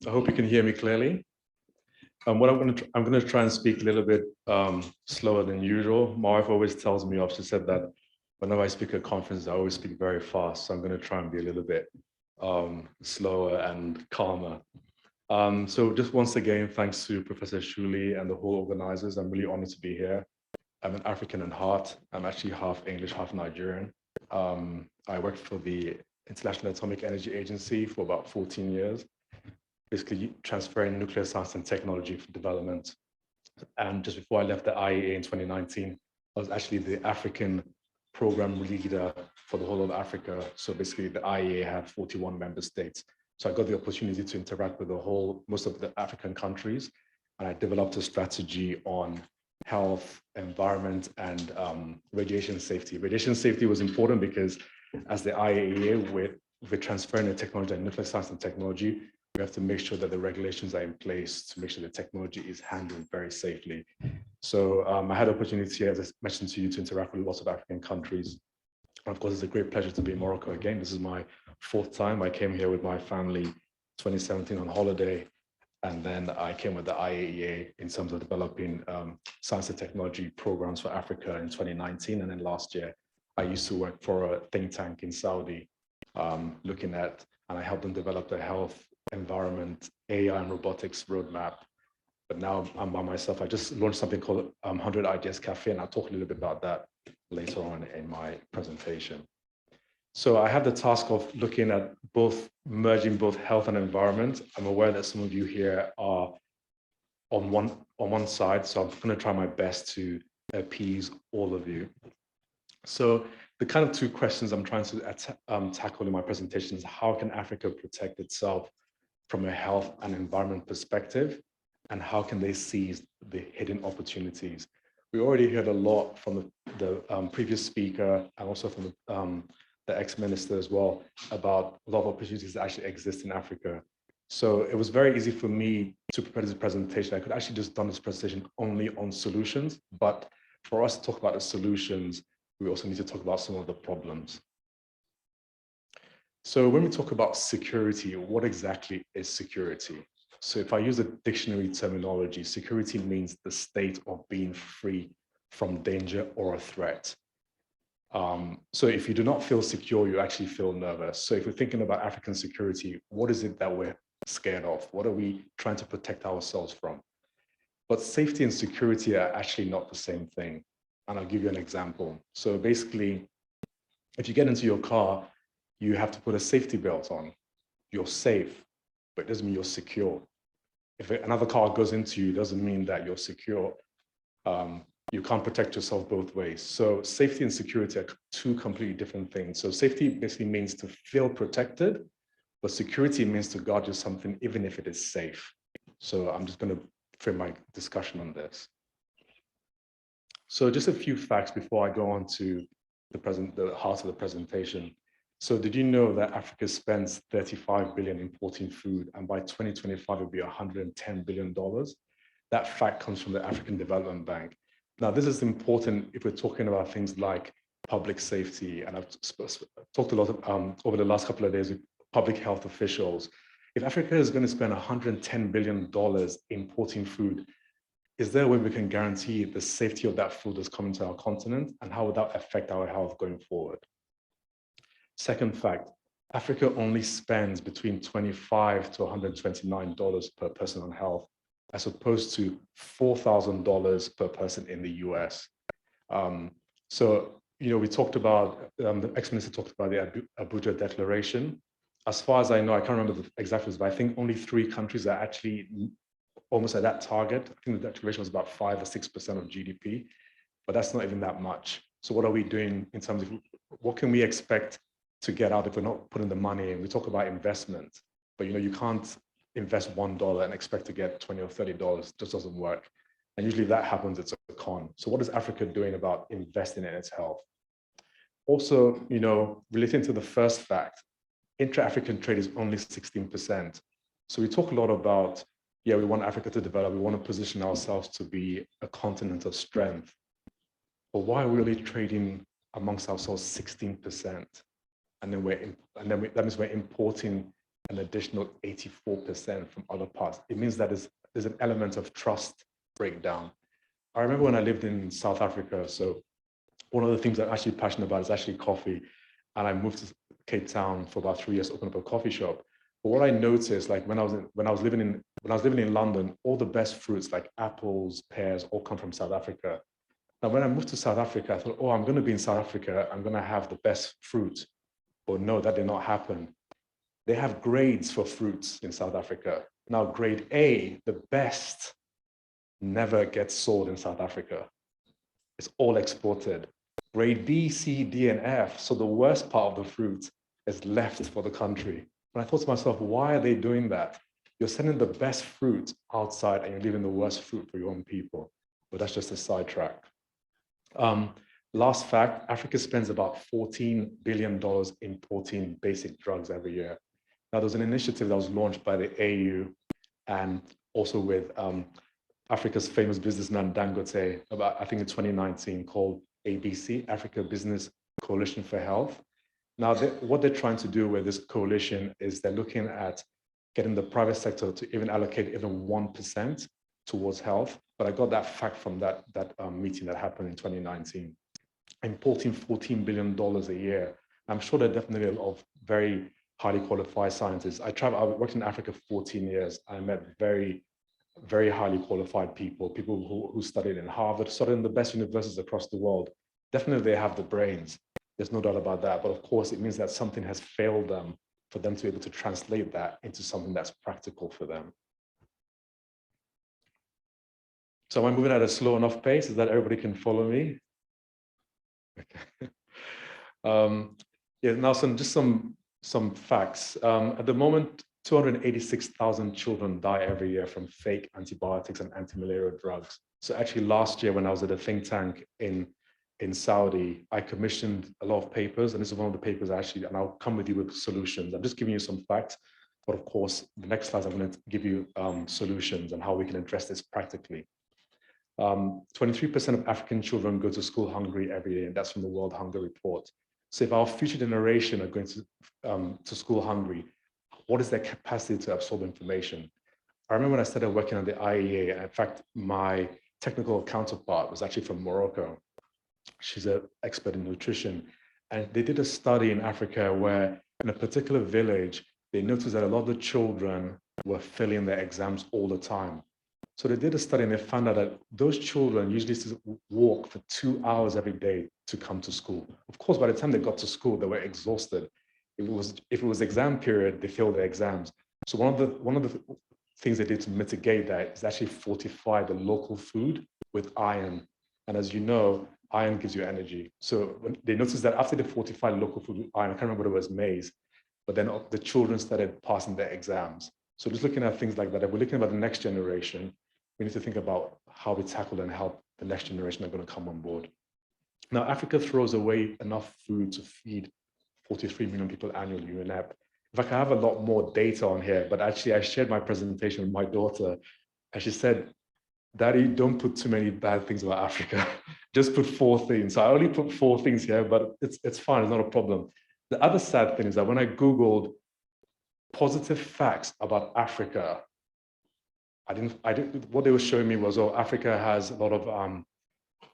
I hope you can hear me clearly. What I'm going to try and speak a little bit slower than usual. My wife always tells me off. She said that whenever I speak at conferences, I always speak very fast. So I'm going to try and be a little bit slower and calmer. So just once again, thanks to Professor Shuli and the whole organizers. I'm really honored to be here. I'm an African at heart. I'm actually half English, half Nigerian. I worked for the International Atomic Energy Agency for about 14 years, basically transferring nuclear science and technology for development. And just before I left the IAEA in 2019, I was actually the African program leader for the whole of Africa. So basically the IAEA had 41 member states. So I got the opportunity to interact with most of the African countries. And I developed a strategy on health, environment, and radiation safety. Radiation safety was important because as the IAEA, with transferring the technology and nuclear science and technology, we have to make sure that the regulations are in place to make sure the technology is handled very safely. So I had the opportunity, as I mentioned to you, to interact with lots of African countries. And of course, it's a great pleasure to be in Morocco again. This is my 4th time. I came here with my family 2017 on holiday. And then I came with the IAEA in terms of developing science and technology programs for Africa in 2019. And then last year, I used to work for a think tank in Saudi, looking at, and I helped them develop the health, environment, AI and robotics roadmap. But now I'm by myself. I just launched something called 100 Ideas Cafe, and I'll talk a little bit about that later on in my presentation. So I have the task of looking at merging both health and environment. I'm aware that some of you here are on one side, so I'm going to try my best to appease all of you. So the kind of 2 questions I'm trying to tackle in my presentation is how can Africa protect itself from a health and environment perspective, and how can they seize the hidden opportunities? We already heard a lot from the previous speaker and also from the ex-minister as well about a lot of opportunities that actually exist in Africa. So it was very easy for me to prepare this presentation. I could actually just done this presentation only on solutions, but for us to talk about the solutions, we also need to talk about some of the problems. So when we talk about security, what exactly is security? So if I use a dictionary terminology, security means the state of being free from danger or a threat. So if you do not feel secure, you actually feel nervous. So if we're thinking about African security, what is it that we're scared of? What are we trying to protect ourselves from? But safety and security are actually not the same thing. And I'll give you an example. So basically, if you get into your car, you have to put a safety belt on. You're safe, but it doesn't mean you're secure. If another car goes into you, it doesn't mean that you're secure. You can't protect yourself both ways. So safety and security are 2 completely different things. So safety basically means to feel protected, but security means to guard you something, even if it is safe. So I'm just going to frame my discussion on this. So just a few facts before I go on to the heart of the presentation. So did you know that Africa spends 35 billion importing food, and by 2025 it'll be $110 billion? That fact comes from the African Development Bank. Now, this is important if we're talking about things like public safety, and I've talked a lot over the last couple of days with public health officials. If Africa is going to spend $110 billion importing food, is there a way we can guarantee the safety of that food that's coming to our continent, and how would that affect our health going forward? Second fact, Africa only spends between $25 to $129 per person on health, as opposed to $4,000 per person in the US. So, we talked about, the ex-minister talked about the Abuja Declaration. As far as I know, I can't remember the exact figures, but I think only 3 countries are actually almost at that target. I think the declaration was about 5 or 6% of GDP, but that's not even that much. So what are we doing in terms of, what can we expect to get out if we're not putting the money in? We talk about investment, but you can't invest $1 and expect to get $20 or $30. It just doesn't work. And usually if that happens, it's a con. So what is Africa doing about investing in its health? Also, relating to the first fact, intra-African trade is only 16%. So we talk a lot about, we want Africa to develop, we want to position ourselves to be a continent of strength. But why are we only trading amongst ourselves 16%? And then that means we're importing an additional 84% from other parts. It means that there's an element of trust breakdown. I remember when I lived in South Africa, so one of the things I'm actually passionate about is actually coffee. And I moved to Cape Town for about 3 years to open up a coffee shop. But what I noticed, like when I was living in London, all the best fruits like apples, pears, all come from South Africa. Now, when I moved to South Africa, I thought, oh, I'm going to be in South Africa. I'm going to have the best fruit. But no, that did not happen. They have grades for fruits in South Africa. Now, grade A, the best, never gets sold in South Africa. It's all exported. Grade B, C, D, and F, so the worst part of the fruit is left for the country. And I thought to myself, why are they doing that? You're sending the best fruit outside and you're leaving the worst fruit for your own people. But that's just a sidetrack. Last fact, Africa spends about $14 billion importing basic drugs every year. Now, there's an initiative that was launched by the AU and also with Africa's famous businessman Dangote about, I think in 2019, called ABC, Africa Business Coalition for Health. Now, what they're trying to do with this coalition is they're looking at getting the private sector to even allocate even 1% towards health. But I got that fact from that meeting that happened in 2019. Importing $14 billion a year. I'm sure there are definitely a lot of very highly qualified scientists. I worked in Africa for 14 years. I met very, very highly qualified people who studied in Harvard, studied in the best universities across the world. Definitely they have the brains. There's no doubt about that. But of course, it means that something has failed them for them to be able to translate that into something that's practical for them. So am I moving at a slow enough pace? Is that everybody can follow me? Okay. Yeah, now some facts. At the moment, 286,000 children die every year from fake antibiotics and anti-malarial drugs. So actually last year when I was at a think tank in Saudi, I commissioned a lot of papers, and this is one of the papers actually, and I'll come with you with solutions. I'm just giving you some facts, but of course, the next slides I'm going to give you solutions and how we can address this practically. 23% of African children go to school hungry every day, and that's from the World Hunger Report. So if our future generation are going to school hungry, what is their capacity to absorb information? I remember when I started working on the IEA, and in fact, my technical counterpart was actually from Morocco. She's an expert in nutrition. And they did a study in Africa where in a particular village, they noticed that a lot of the children were failing their exams all the time. So they did a study and they found out that those children usually used to walk for 2 hours every day to come to school. Of course, by the time they got to school, they were exhausted. If it was exam period, they failed their exams. So one of the things they did to mitigate that is actually fortify the local food with iron. And as you know, iron gives you energy. So when they noticed that after they fortified local food with iron, I can't remember what it was, maize, but then the children started passing their exams. So just looking at things like that, if we're looking about the next generation, we need to think about how we tackle and help the next generation that are going to come on board. Now, Africa throws away enough food to feed 43 million people annually, UNEP. In fact, I have a lot more data on here, but actually I shared my presentation with my daughter, and she said, Daddy, don't put too many bad things about Africa. Just put 4 things. So I only put 4 things here, but it's fine, it's not a problem. The other sad thing is that when I Googled positive facts about Africa, what they were showing me was, oh, Africa has a lot of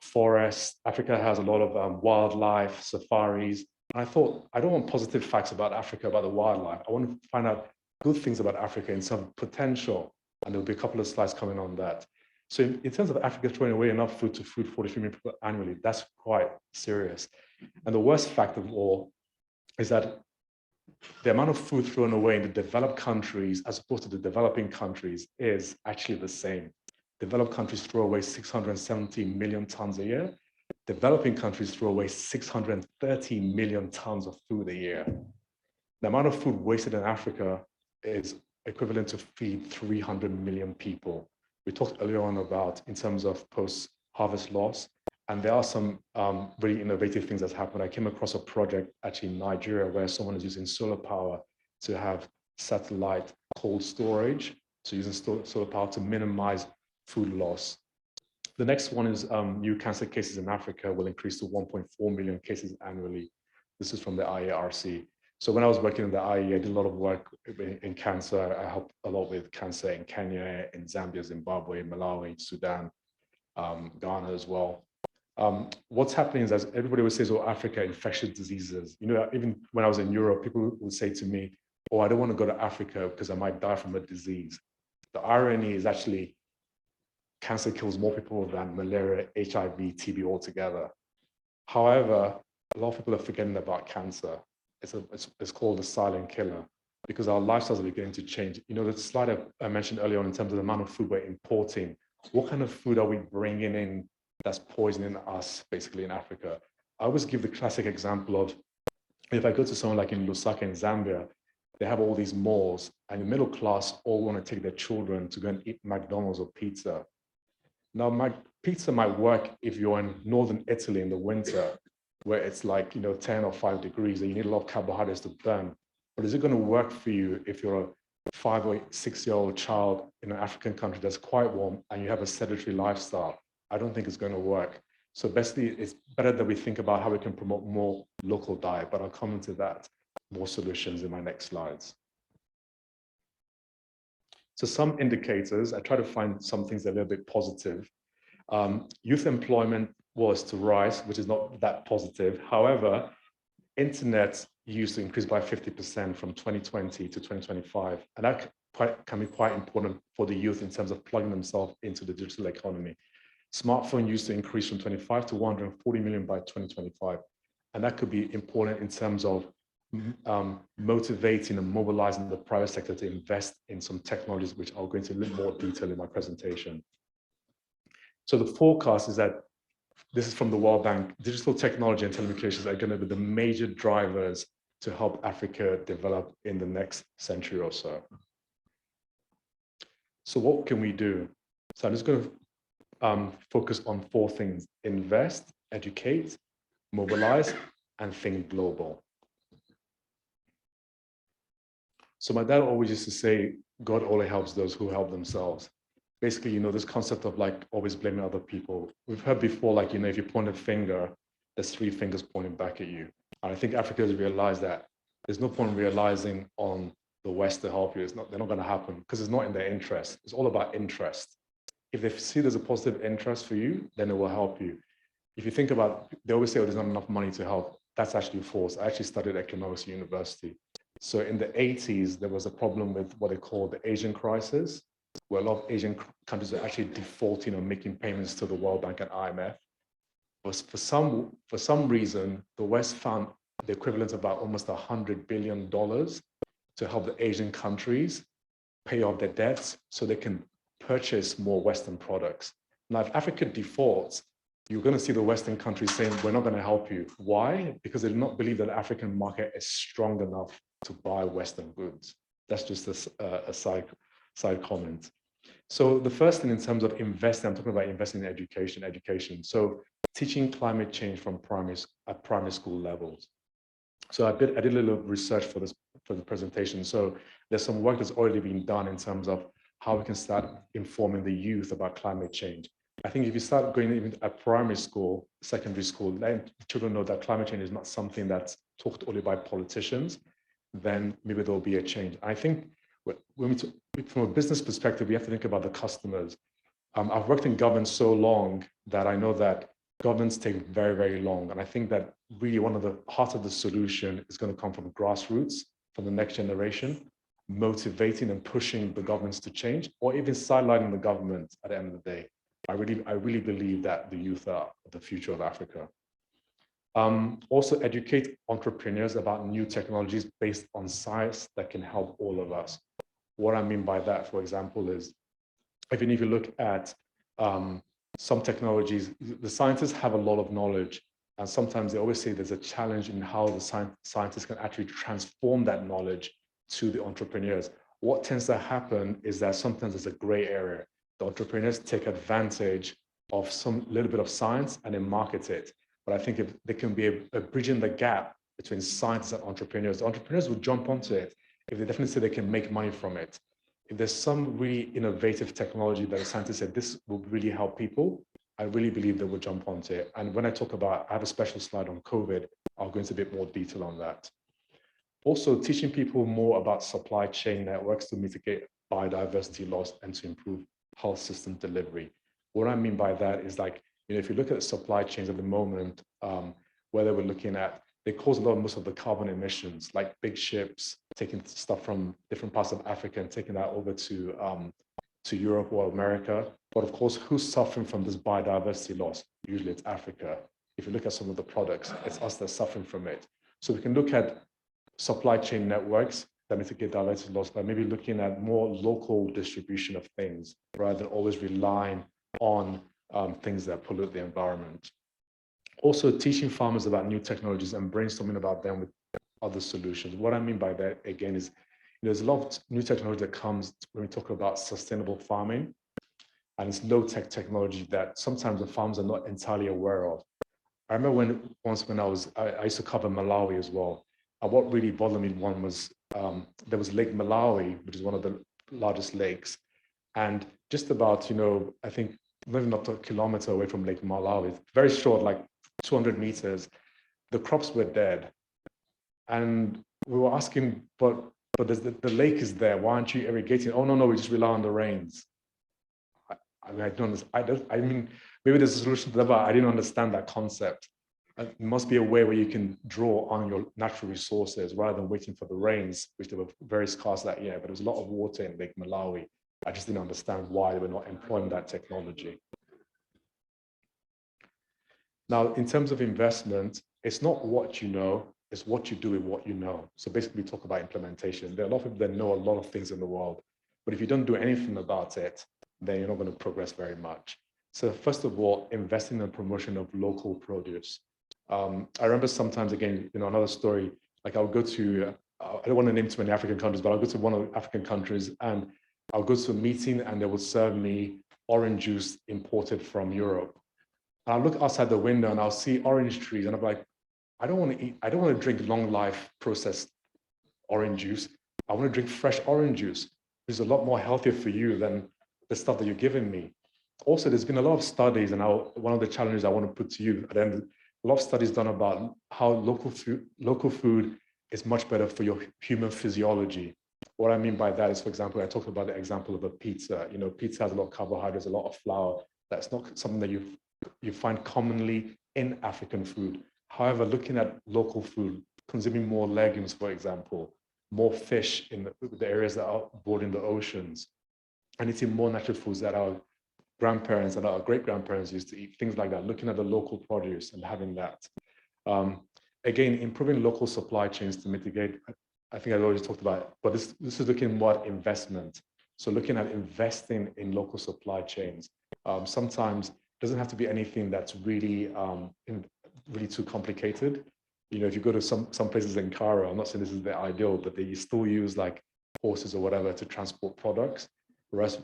forests, Africa has a lot of wildlife, safaris. And I thought, I don't want positive facts about Africa, about the wildlife. I want to find out good things about Africa in some potential. And there'll be a couple of slides coming on that. So in terms of Africa throwing away enough food to feed 43 million people annually, that's quite serious. And the worst fact of all is that the amount of food thrown away in the developed countries as opposed to the developing countries is actually the same. Developed countries throw away 670 million tons a year. Developing countries throw away 630 million tons of food a year. The amount of food wasted in Africa is equivalent to feed 300 million people. We talked earlier on about in terms of post-harvest loss, and there are some really innovative things that's happened. I came across a project actually in Nigeria where someone is using solar power to have satellite cold storage, so using solar power to minimize food loss. The next one is new cancer cases in Africa will increase to 1.4 million cases annually. This is from the IARC. So when I was working in the IE, I did a lot of work in cancer. I helped a lot with cancer in Kenya, in Zambia, Zimbabwe, Malawi, Sudan, Ghana as well. What's happening is, as everybody would say, oh, Africa, infectious diseases. You know, even when I was in Europe, people would say to me, oh, I don't want to go to Africa because I might die from a disease. The irony is actually cancer kills more people than malaria, HIV, TB altogether. However, a lot of people are forgetting about cancer. It's called a silent killer because our lifestyles are beginning to change. You know, the slide I mentioned earlier on in terms of the amount of food we're importing, what kind of food are we bringing in that's poisoning us basically in Africa? I always give the classic example of, if I go to someone like in Lusaka in Zambia, they have all these malls and the middle class all want to take their children to go and eat McDonald's or pizza. Now, pizza might work if you're in northern Italy in the winter, where it's like, you know, 10 or 5 degrees and you need a lot of carbohydrates to burn. But is it going to work for you if you're a 5 or 6-year-old child in an African country that's quite warm and you have a sedentary lifestyle? I don't think it's going to work. So basically, it's better that we think about how we can promote more local diet, but I'll come into that, more solutions in my next slides. So some indicators, I try to find some things that are a little bit positive. Youth employment was to rise, which is not that positive. However, internet use to increase by 50% from 2020 to 2025. And that can be quite important for the youth in terms of plugging themselves into the digital economy. Smartphone use to increase from 25 to 140 million by 2025. And that could be important in terms of motivating and mobilizing the private sector to invest in some technologies, which I'll go into a little more detail in my presentation. So the forecast is that, this is from the World Bank, digital technology and telecommunications are going to be the major drivers to help Africa develop in the next century or so. So what can we do? So I'm just going to focus on 4 things: invest, educate, mobilize, and think global. So my dad always used to say, God only helps those who help themselves. Basically, you know, this concept of like always blaming other people. We've heard before, like, you know, if you point a finger, there's 3 fingers pointing back at you. And I think Africa has realized that there's no point realizing on the West to help you. They're not going to happen because it's not in their interest. It's all about interest. If they see there's a positive interest for you, then it will help you. If you think about, they always say, oh, there's not enough money to help. That's actually false. I actually studied economics at university. So in the 80s, there was a problem with what they call the Asian crisis, where a lot of Asian countries are actually defaulting on making payments to the World Bank and IMF. But for some reason, the West found the equivalent of about almost $100 billion to help the Asian countries pay off their debts so they can purchase more Western products. Now, if Africa defaults, you're going to see the Western countries saying, we're not going to help you. Why? Because they do not believe that the African market is strong enough to buy Western goods. That's just a side comment. So the first thing in terms of investing, I'm talking about investing in education. So teaching climate change from primary school levels. So I did a little research for the presentation. So there's some work that's already been done in terms of how we can start informing the youth about climate change. I think if you start going even at primary school, secondary school, then children know that climate change is not something that's talked only by politicians, then maybe there'll be a change. I think from a business perspective, we have to think about the customers. I've worked in government so long that I know that governments take very, very long. And I think that really one of the heart of the solution is going to come from grassroots, from the next generation, motivating and pushing the governments to change, or even sidelining the government at the end of the day. I really believe that the youth are the future of Africa. Also educate entrepreneurs about new technologies based on science that can help all of us. What I mean by that, for example, is even if you look at some technologies, the scientists have a lot of knowledge, and sometimes they always say there's a challenge in how the scientists can actually transform that knowledge to the entrepreneurs. What tends to happen is that sometimes there's a gray area. The entrepreneurs take advantage of some little bit of science and then market it. But I think if there can be a bridge in the gap between science and entrepreneurs, the entrepreneurs will jump onto it if they definitely say they can make money from it. If there's some really innovative technology that the scientists said this will really help people, I really believe they will jump onto it. And when I talk about, I have a special slide on COVID, I'll go into a bit more detail on that. Also, teaching people more about supply chain networks to mitigate biodiversity loss and to improve health system delivery. What I mean by that is like, if you look at supply chains at the moment, whether we're looking at, they cause most of the carbon emissions, like big ships taking stuff from different parts of Africa and taking that over to Europe or America. But of course, who's suffering from this biodiversity loss? Usually it's Africa. If you look at some of the products, it's us that's suffering from it. So we can look at supply chain networks that mitigate biodiversity loss by maybe looking at more local distribution of things rather than always relying on things that pollute the environment. Also, teaching farmers about new technologies and brainstorming about them with other solutions. What I mean by that, again, is there's a lot of new technology that comes when we talk about sustainable farming, and it's low-tech technology that sometimes the farmers are not entirely aware of. I remember once when I used to cover Malawi as well, and what really bothered me was there was Lake Malawi, which is one of the largest lakes, and just about, I think living up to a kilometer away from Lake Malawi, very short, like 200 meters, the crops were dead. And we were asking, but the lake is there, why aren't you irrigating? Oh, no, we just rely on the rains. I mean, maybe there's a solution to that, but I didn't understand that concept. There must be a way where you can draw on your natural resources rather than waiting for the rains, which they were very scarce that year, but there was a lot of water in Lake Malawi. I just didn't understand why they were not employing that technology. Now, in terms of investment, it's not what you know, it's what you do with what you know. So basically, we talk about implementation. There are a lot of people that know a lot of things in the world, but if you don't do anything about it, then you're not going to progress very much. So first of all, investing in the promotion of local produce. I remember sometimes, again, another story, like I'll go to, I don't want to name too many African countries, but I'll go to one of the African countries and I'll go to a meeting and they will serve me orange juice imported from Europe. And I'll look outside the window and I'll see orange trees and I'm like, I don't want to drink long life processed orange juice. I want to drink fresh orange juice, which is a lot more healthier for you than the stuff that you're giving me. Also, there's been a lot of studies, and one of the challenges I want to put to you at the end, a lot of studies done about how local food is much better for your human physiology. What I mean by that is, for example, I talked about the example of a pizza. Pizza has a lot of carbohydrates, a lot of flour. That's not something that you find commonly in African food. However, looking at local food, consuming more legumes, for example, more fish in the areas that are bordering the oceans, and eating more natural foods that our grandparents and our great-grandparents used to eat, things like that, looking at the local produce and having that. Again, improving local supply chains to mitigate, I think I already talked about it, but this is looking more at investment. So looking at investing in local supply chains. Sometimes it doesn't have to be anything that's really, really too complicated. If you go to some places in Cairo, I'm not saying this is the ideal, but they still use like horses or whatever to transport products. Whereas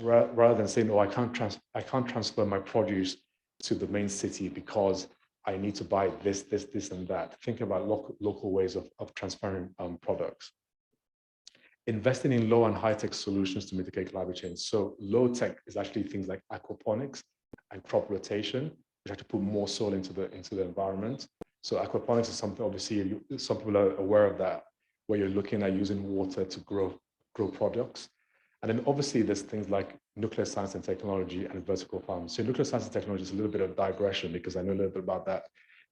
rather than saying, oh, I can't transfer my produce to the main city because I need to buy this, and that. Think about local ways of transferring products. Investing in low and high-tech solutions to mitigate climate change. So low-tech is actually things like aquaponics and crop rotation, which have to put more soil into the environment. So aquaponics is something, obviously, some people are aware of that, where you're looking at using water to grow products. And then obviously there's things like nuclear science and technology and vertical farms. So nuclear science and technology is a little bit of digression because I know a little bit about that.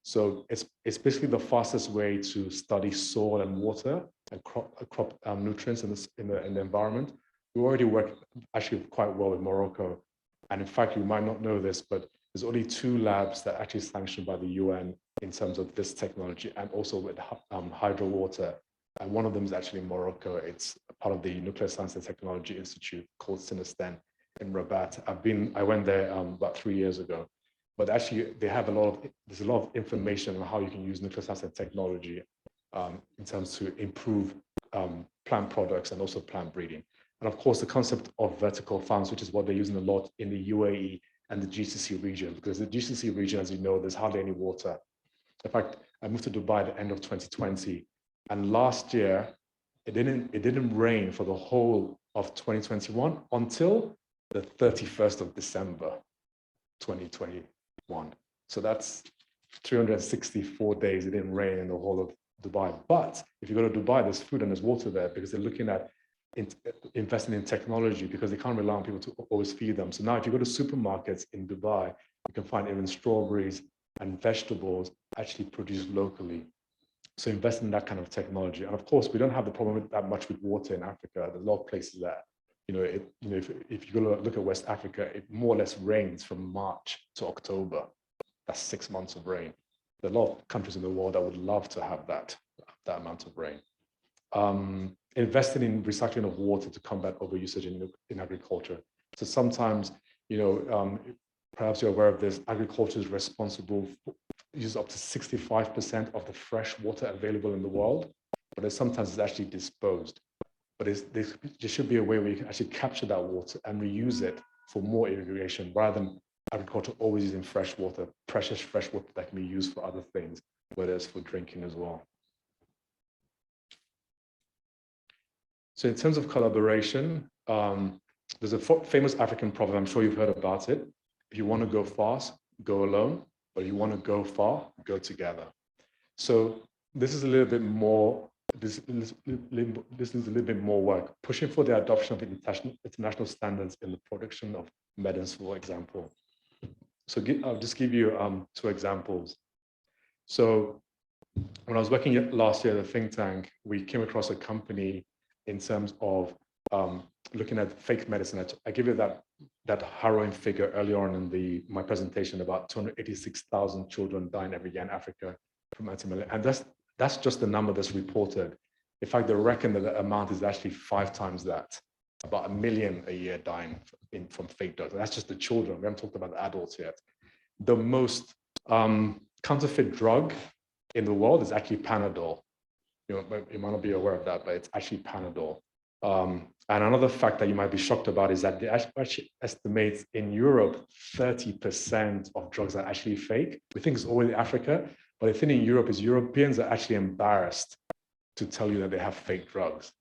So it's basically the fastest way to study soil and water and crop nutrients in the environment. We already work actually quite well with Morocco. And in fact, you might not know this, but there's only 2 labs that are actually sanctioned by the UN in terms of this technology and also with hydro water. And one of them is actually in Morocco. It's part of the Nuclear Science and Technology Institute called Sinistan in Rabat. I went there about 3 years ago. But actually, there's a lot of information on how you can use nuclear science and technology in terms to improve plant products and also plant breeding. And of course, the concept of vertical farms, which is what they're using a lot in the UAE and the GCC region, because the GCC region, as you know, there's hardly any water. In fact, I moved to Dubai at the end of 2020. And last year, it didn't rain for the whole of 2021 until the 31st of December, 2021. So that's 364 days it didn't rain in the whole of Dubai. But if you go to Dubai, there's food and there's water there because they're looking at investing in technology because they can't rely on people to always feed them. So now if you go to supermarkets in Dubai, you can find even strawberries and vegetables actually produced locally. So invest in that kind of technology. And of course, we don't have the problem with that much with water in Africa. There's a lot of places that, if you go look at West Africa, it more or less rains from March to October. That's 6 months of rain. There are a lot of countries in the world that would love to have that amount of rain. Investing in recycling of water to combat overusage in agriculture. So sometimes, perhaps you're aware of this, agriculture is responsible for use up to 65% of the fresh water available in the world, but sometimes it's actually disposed. But there should be a way where you can actually capture that water and reuse it for more irrigation rather than agriculture always using fresh water, precious fresh water that can be used for other things, whether it's for drinking as well. So in terms of collaboration, there's a famous African proverb, I'm sure you've heard about it. If you want to go fast, go alone, but if you want to go far, go together. So this is a little bit more, this is a little bit more work, pushing for the adoption of international standards in the production of medicines, for example. So I'll just give you 2 examples. So when I was working last year at the think tank, we came across a company in terms of looking at fake medicine. I give you that harrowing figure earlier on in my presentation about 286,000 children dying every year in Africa from anti-malaria. And that's just the number that's reported. In fact, they reckon that the amount is actually 5 times that, about 1 million a year dying from fake drugs. That's just the children. We haven't talked about the adults yet. The most counterfeit drug in the world is actually Panadol. You might not be aware of that, but it's actually Panadol. And another fact that you might be shocked about is that they actually estimate in Europe 30% of drugs are actually fake. We think it's always Africa, but the thing in Europe is Europeans are actually embarrassed to tell you that they have fake drugs.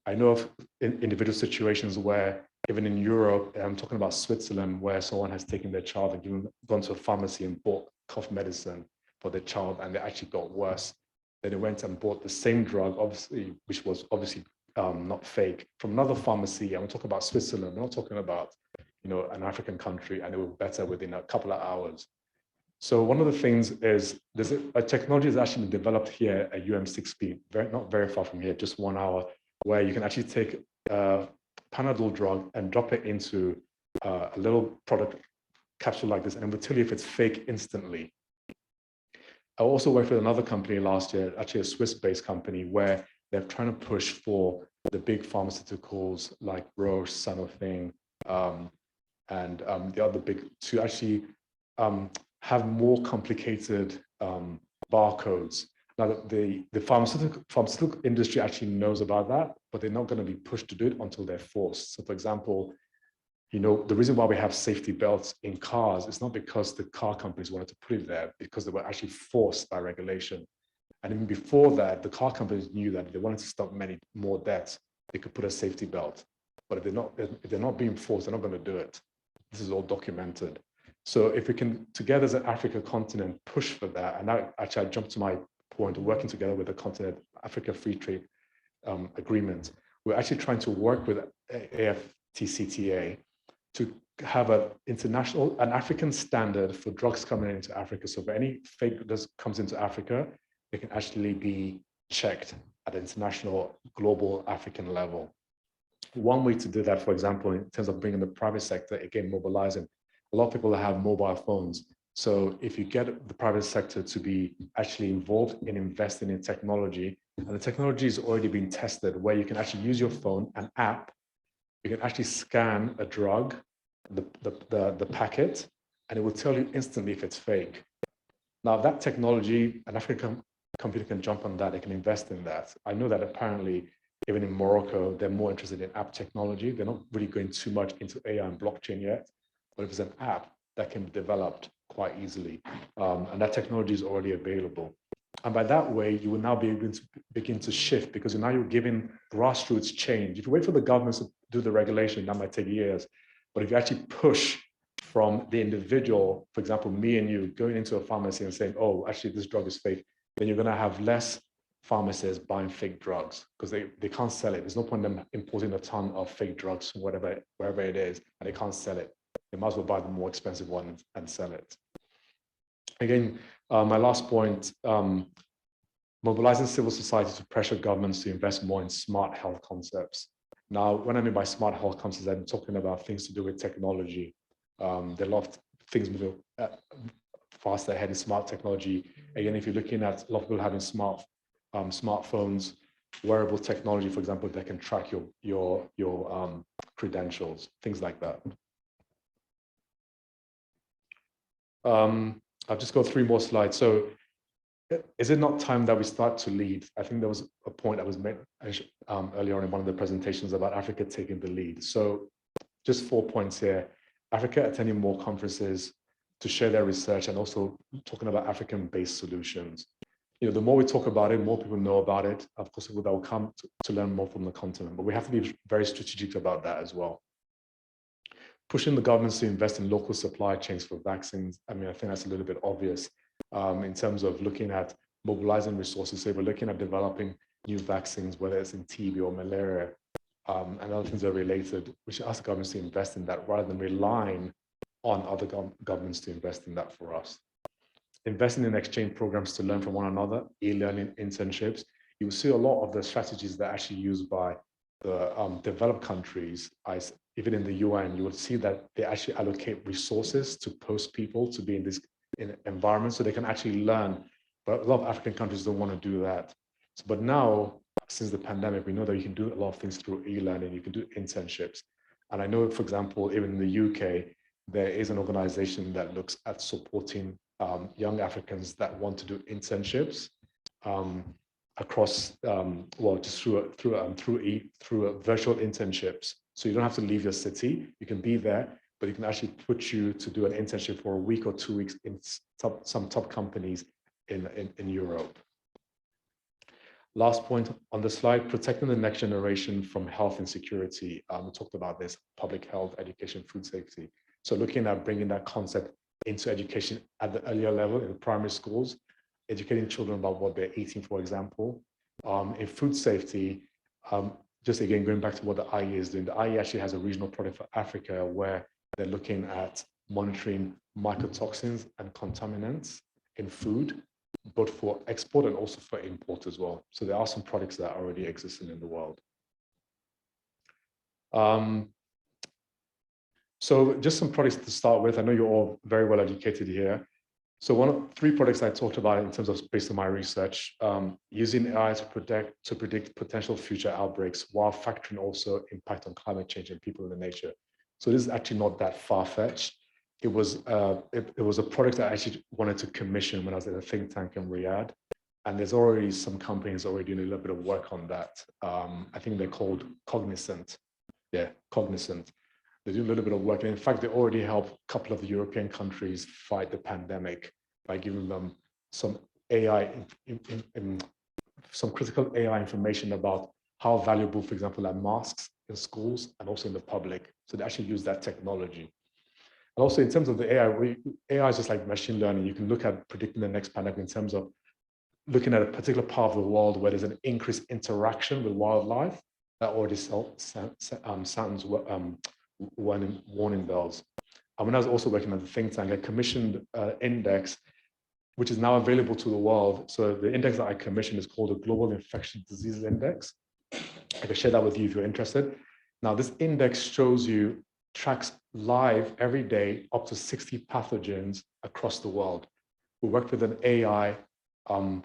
I know of individual situations where even in Europe, I'm talking about Switzerland, where someone has taken their child and gone to a pharmacy and bought cough medicine for their child, and they actually got worse. Then they went and bought the same drug, obviously, which was obviously not fake, from another pharmacy. I'm talking about Switzerland. I'm not talking about, an African country, and it was better within a couple of hours. So one of the things is there's a technology that's actually been developed here at UM6B, not very far from here, just 1 hour, where you can actually take a Panadol drug and drop it into a little product capsule like this, and it will tell you if it's fake instantly. I also worked with another company last year, actually a Swiss-based company, where they're trying to push for the big pharmaceuticals like Roche, Sanofi, and the other big to actually have more complicated barcodes. Now, the pharmaceutical industry actually knows about that, but they're not going to be pushed to do it until they're forced. So, for example, the reason why we have safety belts in cars is not because the car companies wanted to put it there, because they were actually forced by regulation. And even before that, the car companies knew that if they wanted to stop many more deaths, they could put a safety belt. But if they're not being forced, they're not going to do it. This is all documented. So if we can, together as an Africa continent, push for that, and now actually I jumped to my point of working together with the continent Africa Free Trade Agreement, we're actually trying to work with AAFII to have an African standard for drugs coming into Africa. So if any fake that comes into Africa, it can actually be checked at an international, global African level. One way to do that, for example, in terms of bringing the private sector, again, mobilizing, a lot of people have mobile phones. So if you get the private sector to be actually involved in investing in technology, and the technology is already being tested, where you can actually use your phone, an app, you can actually scan a drug, the packet, and it will tell you instantly if it's fake. Now that technology, an African company can jump on that, they can invest in that. I know that apparently, even in Morocco, they're more interested in app technology. They're not really going too much into AI and blockchain yet, but if it's an app that can be developed quite easily, and that technology is already available. And by that way, you will now be able to begin to shift, because now you're giving grassroots change. If you wait for the governments to do the regulation, that might take years. But if you actually push from the individual, for example, me and you going into a pharmacy and saying, oh, actually this drug is fake, then you're going to have less pharmacists buying fake drugs because they can't sell it. There's no point in them importing a ton of fake drugs from wherever it is, and they can't sell it. They might as well buy the more expensive one and sell it. Again, my last point, mobilizing civil society to pressure governments to invest more in smart health concepts. Now, when I mean by smart health concepts, I'm talking about things to do with technology. There are a lot of things moving faster ahead in smart technology. Again, if you're looking at a lot of people having smartphones, wearable technology, for example, that can track your credentials, things like that. I'll just go 3 more slides. So, is it not time that we start to lead? I think there was a point that was made earlier on in one of the presentations about Africa taking the lead. So, just 4 points here. Africa attending more conferences to share their research and also talking about African-based solutions. You know, the more we talk about it, more people know about it. Of course, people that will come to learn more from the continent, but we have to be very strategic about that as well. Pushing the governments to invest in local supply chains for vaccines. I mean, I think that's a little bit obvious in terms of looking at mobilizing resources. So we're looking at developing new vaccines, whether it's in TB or malaria, and other things that are related. We should ask governments to invest in that rather than relying on other governments to invest in that for us. Investing in exchange programs to learn from one another, e-learning, internships. You will see a lot of the strategies that are actually used by the developed countries. Even in the UN, you would see that they actually allocate resources to post people to be in this environment so they can actually learn. But a lot of African countries don't want to do that. So, but now, since the pandemic, we know that you can do a lot of things through e-learning, you can do internships. And I know, for example, even in the UK, there is an organization that looks at supporting young Africans that want to do internships across, well, just through virtual internships. So you don't have to leave your city, you can be there, but you can actually put you to do an internship for a week or 2 weeks in some top companies in Europe. Last point on the slide, protecting the next generation from health insecurity. We talked about this, public health, education, food safety. So looking at bringing that concept into education at the earlier level in the primary schools, educating children about what they're eating, for example. In food safety, just again, going back to what the IE is doing, the IE actually has a regional project for Africa where they're looking at monitoring mycotoxins and contaminants in food, both for export and also for import as well. So there are some products that are already existing in the world. So just some products to start with. I know you're all very well educated here. So 3 products I talked about in terms of based on my research, using AI to predict potential future outbreaks while factoring also impact on climate change and people in the nature. So this is actually not that far-fetched. It was a product I actually wanted to commission when I was at a think tank in Riyadh. And there's already some companies already doing a little bit of work on that. I think they're called Cognizant. Yeah, Cognizant. They do a little bit of work. And in fact, they already helped a couple of the European countries fight the pandemic by giving them some AI, some critical AI information about how valuable, for example, are masks in schools and also in the public. So they actually use that technology. And also in terms of the AI, AI is just like machine learning. You can look at predicting the next pandemic in terms of looking at a particular part of the world where there's an increased interaction with wildlife. That already sounds warning bells. And when I was also working at the think tank, I commissioned an index, which is now available to the world. So the index that I commissioned is called the Global Infectious Diseases Index. I can share that with you if you're interested. Now, this index shows you, tracks live every day up to 60 pathogens across the world. We worked with an AI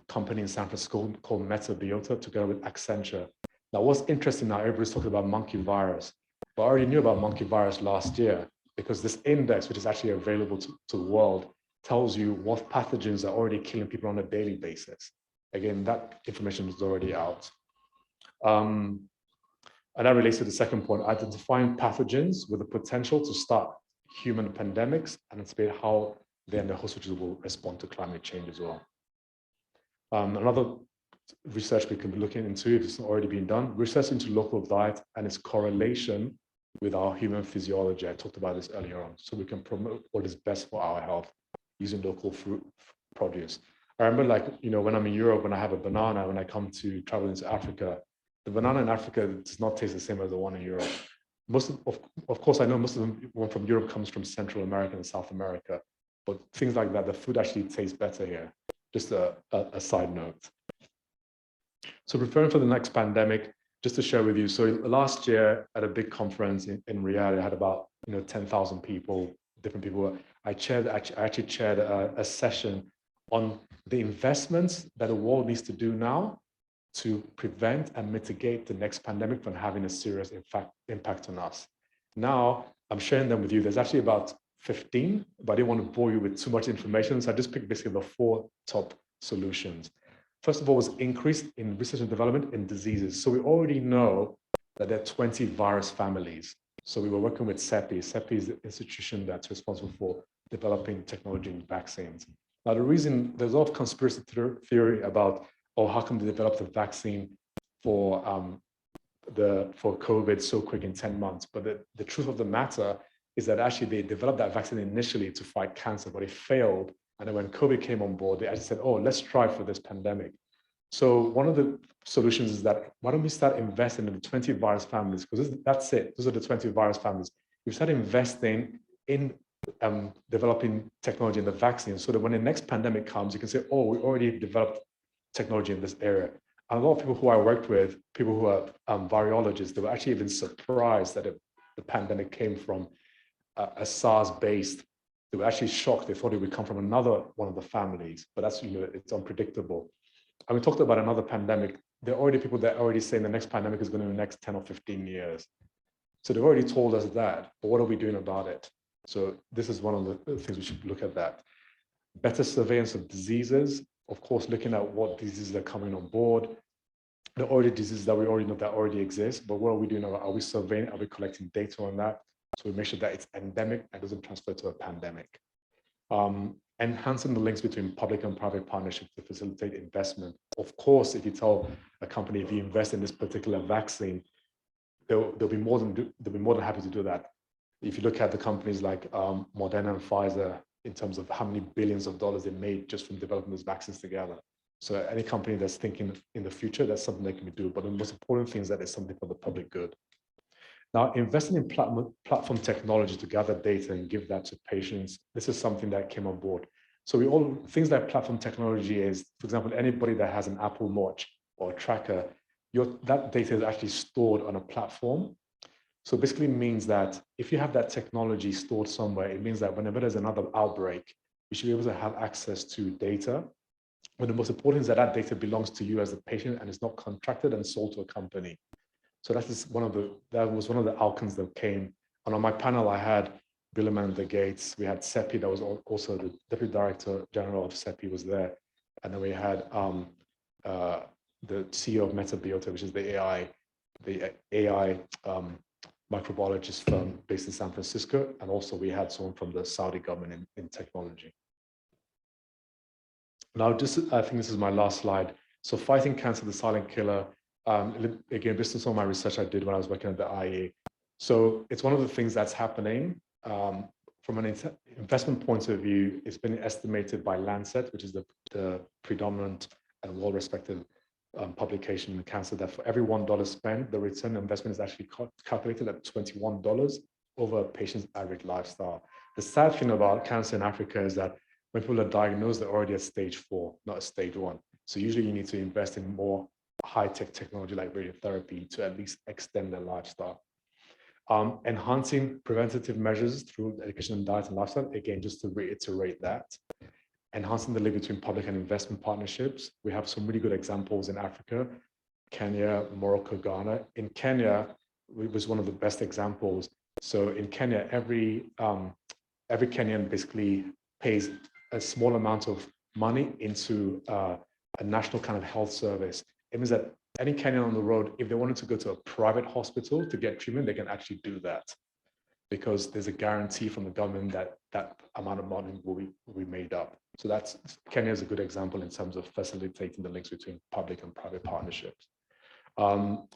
company in San Francisco called Metabiota together with Accenture. Now, what's interesting now, everybody's talking about monkey virus. But I already knew about monkey virus last year because this index, which is actually available to the world, tells you what pathogens are already killing people on a daily basis. Again, that information is already out. And that relates to the second point, identifying pathogens with the potential to start human pandemics and anticipate how then the hospitals will respond to climate change as well. Another research we can be looking into, if it's not already been done, research into local diet and its correlation with our human physiology. I talked about this earlier on. So we can promote what is best for our health using local fruit produce. I remember, like, when I'm in Europe, when I have a banana, when I come to travel into Africa, the banana in Africa does not taste the same as the one in Europe. Of course, I know most of the one from Europe comes from Central America and South America, but things like that, the food actually tastes better here. Just a side note. So preparing for the next pandemic, just to share with you. So last year at a big conference in Riyadh, I had about 10,000 people, different people. I actually chaired a session on the investments that the world needs to do now to prevent and mitigate the next pandemic from having a serious impact on us. Now, I'm sharing them with you. There's actually about 15, but I didn't want to bore you with too much information. So I just picked basically the 4 top solutions. First of all, was increase in research and development in diseases. So we already know that there are 20 virus families. So we were working with CEPI. CEPI is the institution that's responsible for developing technology in vaccines. Now, the reason there's a lot of conspiracy theory about, how come they developed the vaccine for COVID so quick in 10 months? But the truth of the matter is that actually they developed that vaccine initially to fight cancer, but it failed. And then when COVID came on board, they actually said, let's try for this pandemic. So one of the solutions is that, why don't we start investing in the 20 virus families? Because that's it. Those are the 20 virus families. You start investing in developing technology in the vaccine so that when the next pandemic comes, you can say, we already developed technology in this area. And a lot of people who I worked with, people who are virologists, they were actually even surprised that the pandemic came from a SARS-based. They were actually shocked. They thought it would come from another one of the families, but that's, it's unpredictable. And we talked about another pandemic. There are already people that are already saying the next pandemic is going to be the next 10 or 15 years. So they've already told us that, but what are we doing about it? So this is one of the things we should look at that. Better surveillance of diseases, of course, looking at what diseases are coming on board. The already diseases that we already know that already exist, but what are we doing? Are we surveying? Are we collecting data on that? So we make sure that it's endemic and doesn't transfer to a pandemic. Enhancing the links between public and private partnerships to facilitate investment. Of course, if you tell a company, if you invest in this particular vaccine, they'll be more than happy to do that. If you look at the companies like Moderna and Pfizer, in terms of how many billions of dollars they made just from developing those vaccines together. So any company that's thinking in the future, that's something they can do. But the most important thing is that it's something for the public good. Now, investing in platform technology to gather data and give that to patients, this is something that came on board. So things like platform technology is, for example, anybody that has an Apple Watch or a tracker, that data is actually stored on a platform. So basically means that if you have that technology stored somewhere, it means that whenever there's another outbreak, you should be able to have access to data. But the most important is that that data belongs to you as a patient and is not contracted and sold to a company. So that was one of the outcomes that came. And on my panel, I had Bill and Melinda Gates. We had CEPI, that was also the Deputy Director General of CEPI was there. And then we had the CEO of Metabiota, which is the AI microbiologist firm based in San Francisco. And also we had someone from the Saudi government in technology. Now, I think this is my last slide. So fighting cancer, the silent killer. Again, this is some of my research I did when I was working at the IAEA. So it's one of the things that's happening. From an investment point of view, it's been estimated by Lancet, which is the predominant and well-respected publication in cancer, that for every $1 spent, the return on investment is actually calculated at $21 over a patient's average lifestyle. The sad thing about cancer in Africa is that when people are diagnosed, they're already at stage 4, not at stage 1. So usually you need to invest in more high-tech technology like radiotherapy to at least extend their lifestyle. Enhancing preventative measures through education and diet and lifestyle, again, just to reiterate that. Enhancing the link between public and investment partnerships. We have some really good examples in Africa, Kenya, Morocco, Ghana. In Kenya, it was one of the best examples. So in Kenya, every Kenyan basically pays a small amount of money into a national kind of health service. It means that any Kenyan on the road, if they wanted to go to a private hospital to get treatment, they can actually do that because there's a guarantee from the government that that amount of money will be made up. So Kenya is a good example in terms of facilitating the links between public and private partnerships.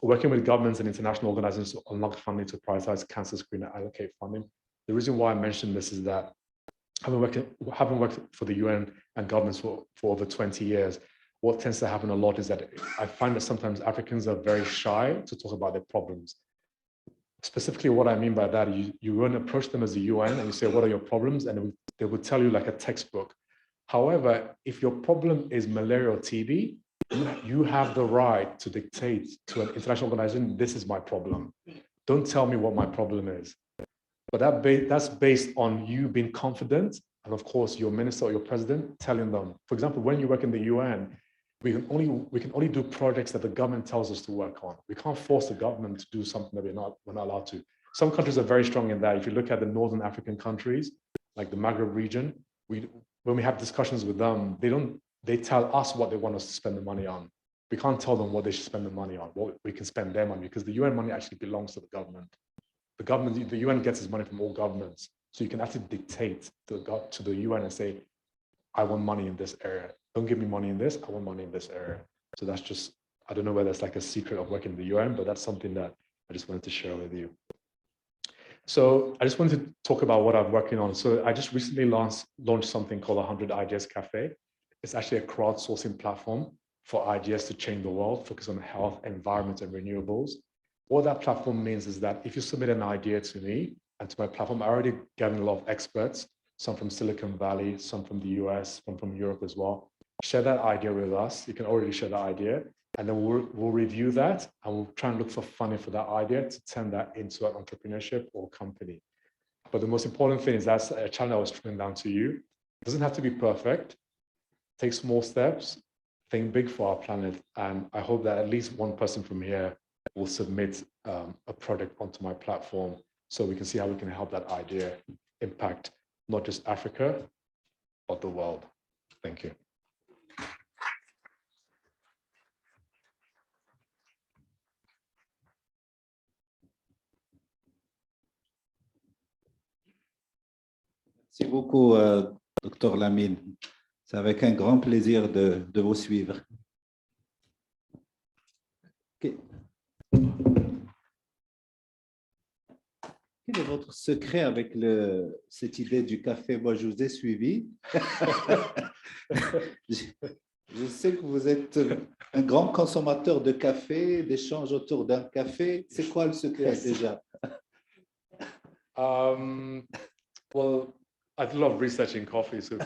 Working with governments and international organizations to unlock funding to prioritize cancer screening and allocate funding. The reason why I mentioned this is that having worked for the UN and governments for over 20 years, what tends to happen a lot is that I find that sometimes Africans are very shy to talk about their problems. Specifically, what I mean by that, you won't approach them as a UN and you say, what are your problems? And they will tell you like a textbook. However, if your problem is malaria or TB, you have the right to dictate to an international organization, this is my problem. Don't tell me what my problem is. But that's based on you being confident, and of course, your minister or your president telling them. For example, when you work in the UN, we can only do projects that the government tells us to work on. We can't force the government to do something that we're not allowed to. Some countries are very strong in that. If you look at the Northern African countries, like the Maghreb region, when we have discussions with them, they tell us what they want us to spend the money on. We can't tell them what they should spend the money on, what we can spend their money, because the UN money actually belongs to the government. The UN gets its money from all governments. So you can actually dictate to the UN and say, I want money in this area. Don't give me money in this, I want money in this area. So that's just, I don't know whether it's like a secret of working in the UN, but that's something that I just wanted to share with you. So I just wanted to talk about what I'm working on. So I just recently launched something called 100 Ideas Cafe. It's actually a crowdsourcing platform for ideas to change the world, focus on health, environment, and renewables. What that platform means is that if you submit an idea to me and to my platform, I already gathered a lot of experts, some from Silicon Valley, some from the US, some from Europe as well. Share that idea with us. You can already share that idea, and then we'll review that and we'll try and look for funding for that idea to turn that into an entrepreneurship or company. But the most important thing is that's a challenge I was throwing down to you. It doesn't have to be perfect. Take small steps, think big for our planet, and I hope that at least one person from here will submit a project onto my platform so we can see how we can help that idea impact not just Africa, but the world. Thank you. Merci beaucoup, Dr Lameen. C'est avec un grand plaisir de vous suivre. Okay. Quel est votre secret avec cette idée du café? Moi, je vous ai suivi. Je sais que vous êtes un grand consommateur de café, d'échanges autour d'un café. C'est quoi le secret déjà? Well, I do a lot of research in coffee. So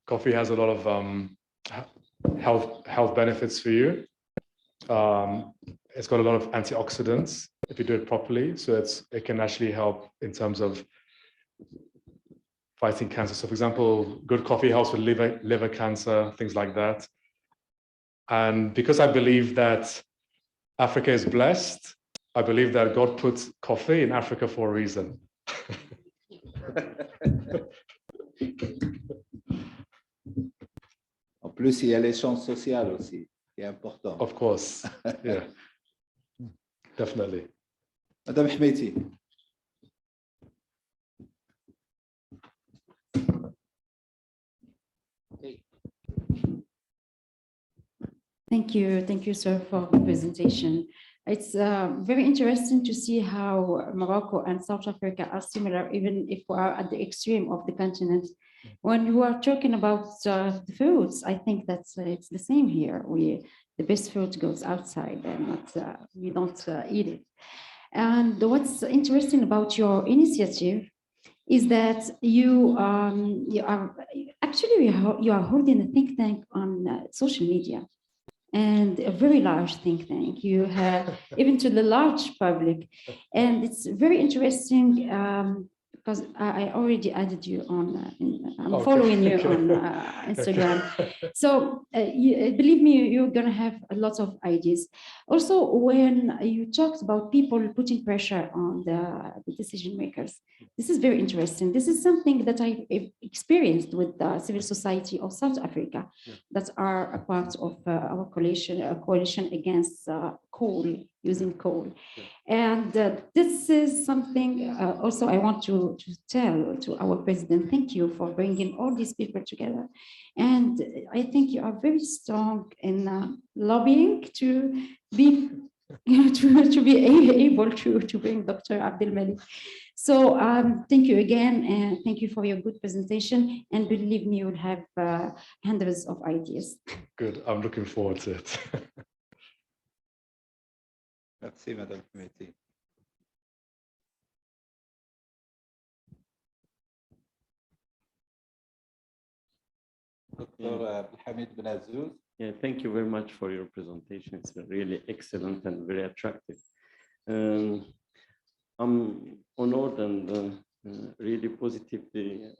coffee has a lot of health benefits for you. It's got a lot of antioxidants if you do it properly. So it can actually help in terms of fighting cancer. So for example, good coffee helps with liver cancer, things like that. And because I believe that Africa is blessed, I believe that God put coffee in Africa for a reason. En plus, il y a l'échange social aussi, qui est important. Of course, yeah, definitely. Madame Hmeiti. Thank you, sir, for the presentation. It's very interesting to see how Morocco and South Africa are similar, even if we are at the extreme of the continent. When you are talking about the foods, I think that's it's the same here. The best food goes outside, and we don't eat it. And what's interesting about your initiative is that you are holding a think tank on social media. And a very large think tank. You have even to the large public, and it's very interesting because I already added you on. I'm following you on Instagram. So believe me, you're gonna have a lot of ideas. Also, when you talked about people putting pressure on the decision makers, this is very interesting. This is something that I experienced with the civil society of South Africa that are a part of our coalition against using coal. And this is something also I want to tell to our president, thank you for bringing all these people together. And I think you are very strong in lobbying to be to be able to bring Dr. Abdul-Malik. So thank you again, and thank you for your good presentation. And believe me, you'll have hundreds of ideas. Good. I'm looking forward to it. Merci, Madame Fumeti. Dr. Hamid Ben Azouz. Yeah, thank you very much for your presentation. It's really excellent and very attractive. I'm honored and really positively.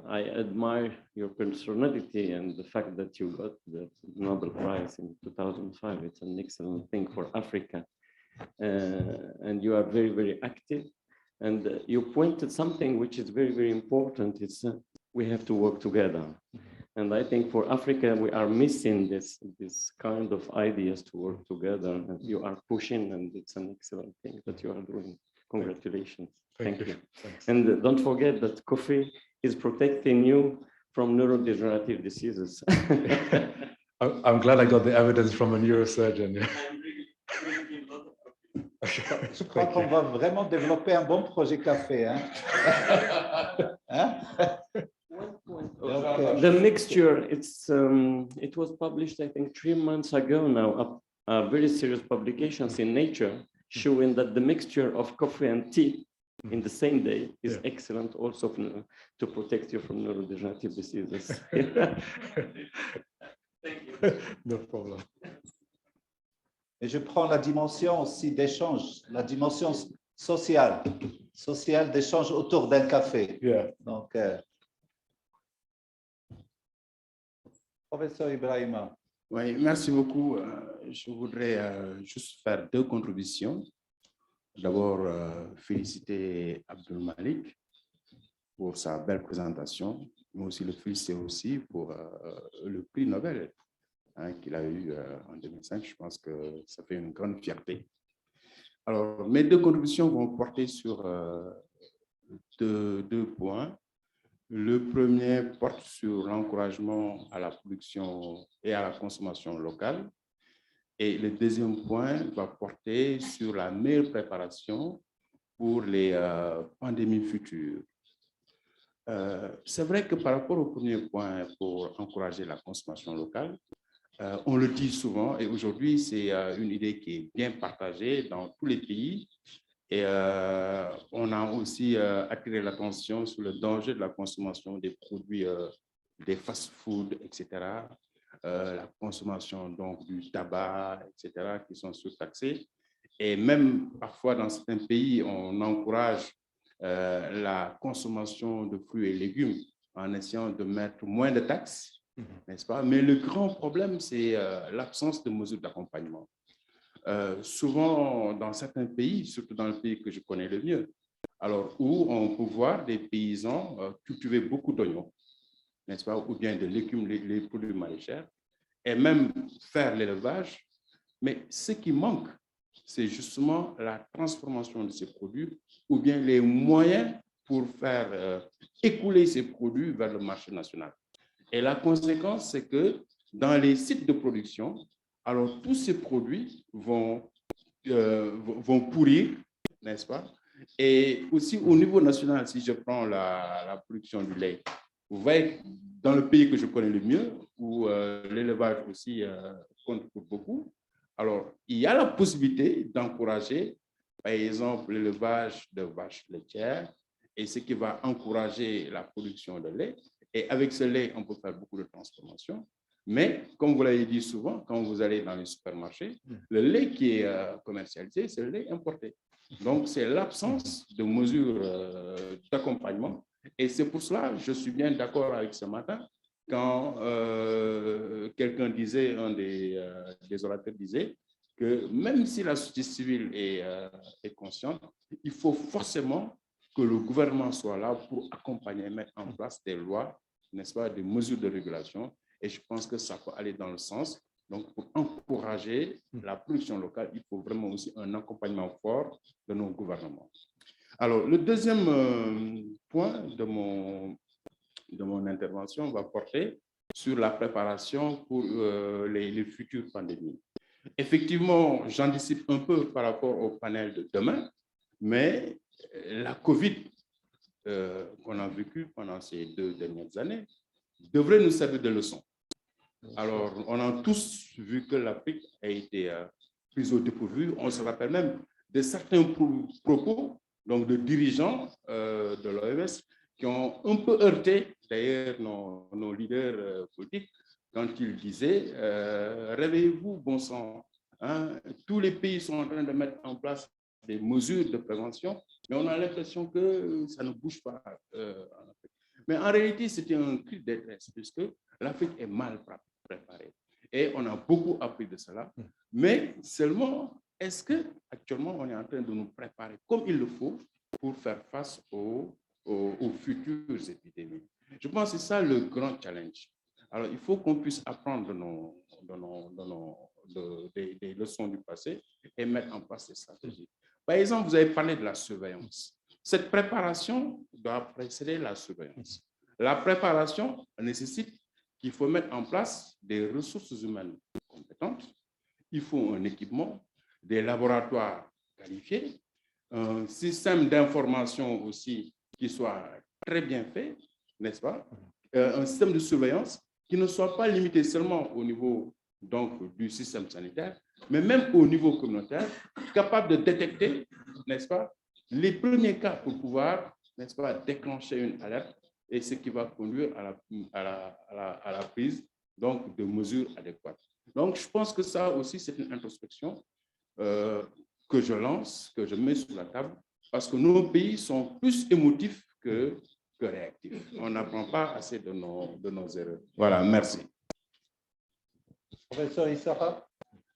I admire your personality and the fact that you got the Nobel Prize in 2005. It's an excellent thing for Africa. And you are very, very active. And you pointed something which is very, very important. It's we have to work together. And I think for Africa, we are missing this kind of ideas to work together. And you are pushing, and it's an excellent thing that you are doing. Congratulations. Thank you. Thanks. And don't forget that coffee is protecting you from neurodegenerative diseases. I'm glad I got the evidence from a neurosurgeon. Je crois qu'on va vraiment développer un bon projet café. Hein? Hein? The mixture, it was published, I think, 3 months ago now, a very serious publications in Nature showing that the mixture of coffee and tea in the same day is excellent also to protect you from neurodegenerative diseases. Thank you. No problem. Et je prends la dimension aussi d'échange, la dimension sociale d'échange autour d'un café. Yeah. Donc, professeur Ibrahima. Oui, merci beaucoup. Je voudrais juste faire 2 contributions. D'abord, féliciter Abdul-Malik pour sa belle présentation, mais aussi le féliciter aussi pour le prix Nobel qu'il a eu en 2005. Je pense que ça fait une grande fierté. Alors, mes 2 contributions vont porter sur 2 points. Le premier porte sur l'encouragement à la production et à la consommation locale. Et le deuxième point va porter sur la meilleure préparation pour les pandémies futures. C'est vrai que par rapport au premier point pour encourager la consommation locale, on le dit souvent et aujourd'hui c'est une idée qui est bien partagée dans tous les pays. Et on a aussi attiré l'attention sur le danger de la consommation des produits, des fast-food, etc. La consommation donc du tabac, etc., qui sont surtaxés. Et même parfois dans certains pays, on encourage la consommation de fruits et légumes en essayant de mettre moins de taxes, n'est-ce pas? Mais le grand problème, c'est l'absence de mesures d'accompagnement. Souvent dans certains pays, surtout dans le pays que je connais le mieux, alors où on peut voir des paysans cultiver beaucoup d'oignons, n'est-ce pas, ou bien de légumes, les produits maraîchers, et même faire l'élevage. Mais ce qui manque, c'est justement la transformation de ces produits ou bien les moyens pour faire écouler ces produits vers le marché national. Et la conséquence, c'est que dans les sites de production, alors tous ces produits vont pourrir, n'est-ce pas? Et aussi au niveau national, si je prends la production du lait, vous voyez, dans le pays que je connais le mieux, où l'élevage aussi compte pour beaucoup, alors il y a la possibilité d'encourager, par exemple, l'élevage de vaches laitières, et ce qui va encourager la production de lait. Et avec ce lait, on peut faire beaucoup de transformations. Mais, comme vous l'avez dit souvent, quand vous allez dans les supermarchés, le lait qui est commercialisé, c'est le lait importé. Donc, c'est l'absence de mesures d'accompagnement. Et c'est pour cela que je suis bien d'accord avec ce matin, quand quelqu'un disait, un des orateurs disait, que même si la société civile est consciente, il faut forcément que le gouvernement soit là pour accompagner et mettre en place des lois, n'est-ce pas, des mesures de régulation. Et je pense que ça peut aller dans le sens. Donc, pour encourager la production locale, il faut vraiment aussi un accompagnement fort de nos gouvernements. Alors, le deuxième point de mon intervention va porter sur la préparation pour les futures pandémies. Effectivement, j'anticipe un peu par rapport au panel de demain, mais la COVID qu'on a vécue pendant ces 2 dernières années devrait nous servir de leçon. Alors, on a tous vu que l'Afrique a été prise au dépourvu. On se rappelle même de certains propos donc de dirigeants de l'OMS qui ont un peu heurté d'ailleurs nos leaders politiques quand ils disaient réveillez-vous, bon sang, hein, tous les pays sont en train de mettre en place des mesures de prévention, mais on a l'impression que ça ne bouge pas en Afrique. Mais en réalité, c'était un cri de détresse puisque l'Afrique est mal préparée. Et on a beaucoup appris de cela. Mais seulement, est-ce qu'actuellement, on est en train de nous préparer comme il le faut pour faire face aux futures épidémies? Je pense que c'est ça le grand challenge. Alors, il faut qu'on puisse apprendre des leçons du passé et mettre en place des stratégies. Par exemple, vous avez parlé de la surveillance. Cette préparation doit précéder la surveillance. La préparation nécessite qu'il faut mettre en place des ressources humaines compétentes. Il faut un équipement, des laboratoires qualifiés, un système d'information aussi qui soit très bien fait, n'est-ce pas? Un système de surveillance qui ne soit pas limité seulement au niveau donc, du système sanitaire, mais même au niveau communautaire, capable de détecter, n'est-ce pas, les premiers cas pour pouvoir, n'est-ce pas, déclencher une alerte et ce qui va conduire à la prise donc, de mesures adéquates. Donc, je pense que ça aussi, c'est une introspection que je lance, que je mets sur la table, parce que nos pays sont plus émotifs que réactifs. On n'apprend pas assez de nos erreurs. Voilà, merci. Professeur Issara.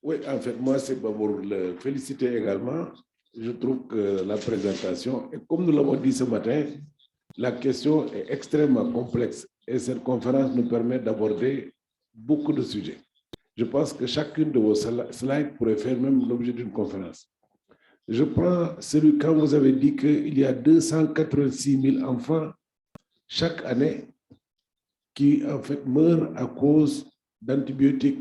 Oui, en fait, moi, c'est pour le féliciter également. Je trouve que la présentation, et comme nous l'avons dit ce matin, la question est extrêmement complexe et cette conférence nous permet d'aborder beaucoup de sujets. Je pense que chacune de vos slides pourrait faire même l'objet d'une conférence. Je prends celui quand vous avez dit qu'il y a 286 000 enfants chaque année qui en fait meurent à cause d'antibiotiques,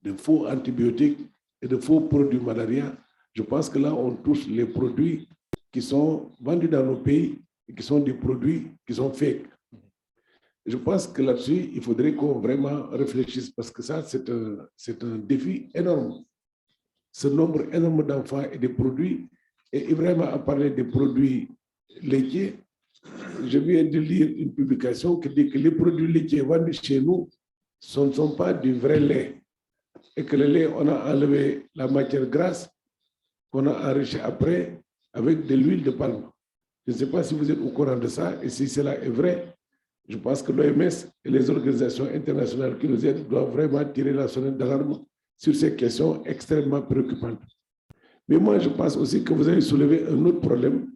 de faux antibiotiques et de faux produits malaria. Je pense que là, on touche les produits qui sont vendus dans nos pays et qui sont des produits qui sont fake. Je pense que là-dessus, il faudrait qu'on vraiment réfléchisse parce que ça, c'est un défi énorme. Ce nombre énorme d'enfants et des produits, et Ibrahim a parlé des produits laitiers. Je viens de lire une publication qui dit que les produits laitiers vendus chez nous, ce ne sont pas du vrai lait. Et que le lait, on a enlevé la matière grasse qu'on a enrichi après avec de l'huile de palme. Je ne sais pas si vous êtes au courant de ça, et si cela est vrai, je pense que l'OMS et les organisations internationales qui nous aident doivent vraiment tirer la sonnette d'alarme sur ces questions extrêmement préoccupantes. Mais moi, je pense aussi que vous avez soulevé un autre problème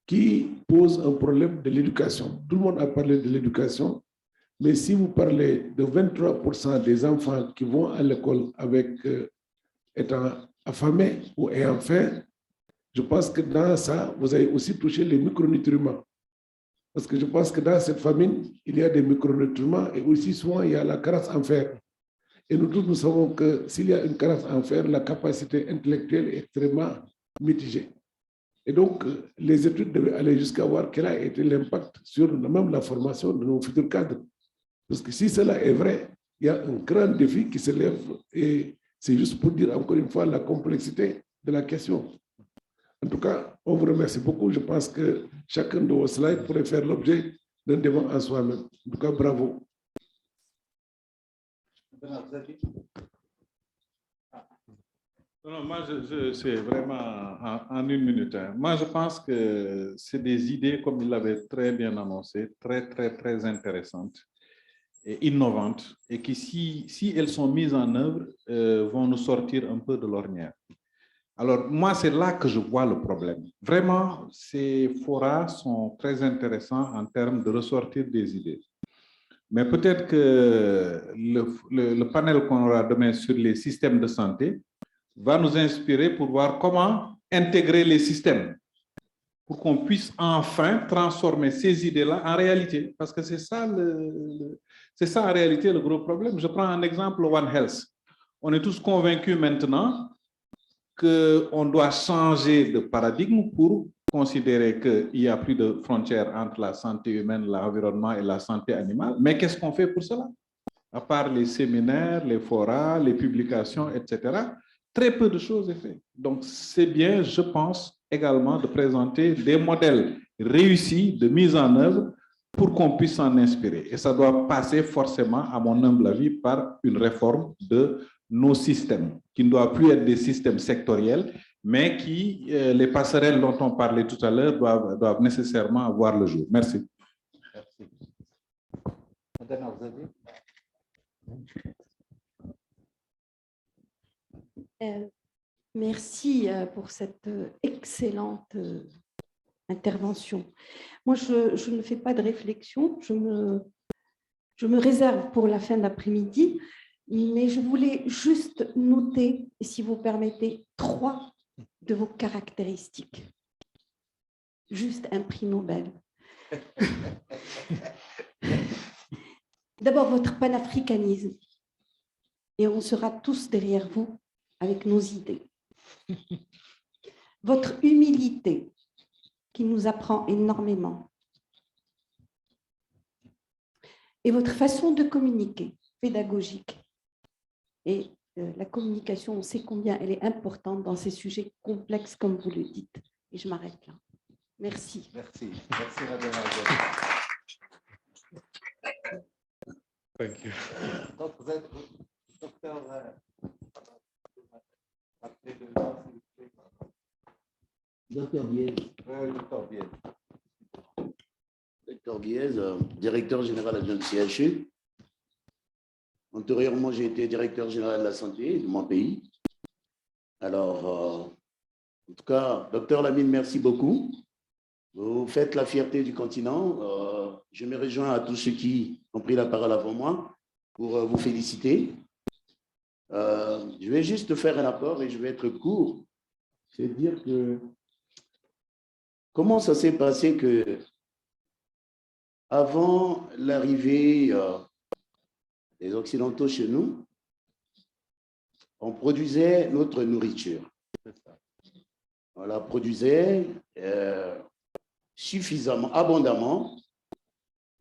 qui pose un problème de l'éducation. Tout le monde a parlé de l'éducation, mais si vous parlez de 23% des enfants qui vont à l'école avec étant affamés ou ayant faim, je pense que dans ça, vous avez aussi touché les micronutriments. Parce que je pense que dans cette famine, il y a des micronutriments et aussi souvent il y a la carence en fer. Et nous tous, nous savons que s'il y a une carence en fer, la capacité intellectuelle est extrêmement mitigée. Et donc, les études devaient aller jusqu'à voir quel a été l'impact sur même la formation de nos futurs cadres. Parce que si cela est vrai, il y a un grand défi qui se lève et c'est juste pour dire encore une fois la complexité de la question. En tout cas, on vous remercie beaucoup. Je pense que chacun de vos slides pourrait faire l'objet d'un débat en soi-même. En tout cas, bravo. Non, moi, c'est vraiment en une minute. Moi, je pense que c'est des idées, comme il l'avait très bien annoncé, très intéressantes et innovantes, et qui, si elles sont mises en œuvre, vont nous sortir un peu de l'ornière. Alors, moi, c'est là que je vois le problème. Vraiment, ces forats sont très intéressants en termes de ressortir des idées. Mais peut-être que le panel qu'on aura demain sur les systèmes de santé va nous inspirer pour voir comment intégrer les systèmes pour qu'on puisse enfin transformer ces idées-là en réalité. Parce que c'est ça en réalité le gros problème. Je prends un exemple, One Health. on est tous convaincus maintenant qu'on doit changer de paradigme pour considérer qu'il n'y a plus de frontières entre la santé humaine, l'environnement et la santé animale. Mais qu'est-ce qu'on fait pour cela? À part les séminaires, les forats, les publications, etc., très peu de choses sont faites. Donc, c'est bien, je pense, également de présenter des modèles réussis de mise en œuvre pour qu'on puisse s'en inspirer. Et ça doit passer forcément, à mon humble avis, par une réforme de nos systèmes, qui ne doivent plus être des systèmes sectoriels, mais qui, les passerelles dont on parlait tout à l'heure, doivent nécessairement avoir le jour. Merci. Merci. Madame, vous avez... Merci pour cette excellente intervention. Moi, je ne fais pas de réflexion, je me réserve pour la fin d'après-midi, mais je voulais juste noter, si vous permettez, 3 de vos caractéristiques. Juste un prix Nobel. D'abord, votre panafricanisme. Et on sera tous derrière vous avec nos idées. Votre humilité, qui nous apprend énormément. Et votre façon de communiquer, pédagogique. Et la communication, on sait combien elle est importante dans ces sujets complexes, comme vous le dites. Et je m'arrête là. Merci. Merci. Merci, Madame. Thank you. Donc, vous êtes docteur... Docteur Biez. Oui, docteur Biez. Docteur Biez, directeur général adjoint du CHU. Antérieurement, j'ai été directeur général de la santé de mon pays. Alors, en tout cas, docteur Lameen, merci beaucoup. Vous faites la fierté du continent. Je me rejoins à tous ceux qui ont pris la parole avant moi pour vous féliciter. Je vais juste faire un apport et je vais être court. C'est dire que comment ça s'est passé que avant l'arrivée des Occidentaux chez nous, on produisait notre nourriture. On la produisait suffisamment, abondamment,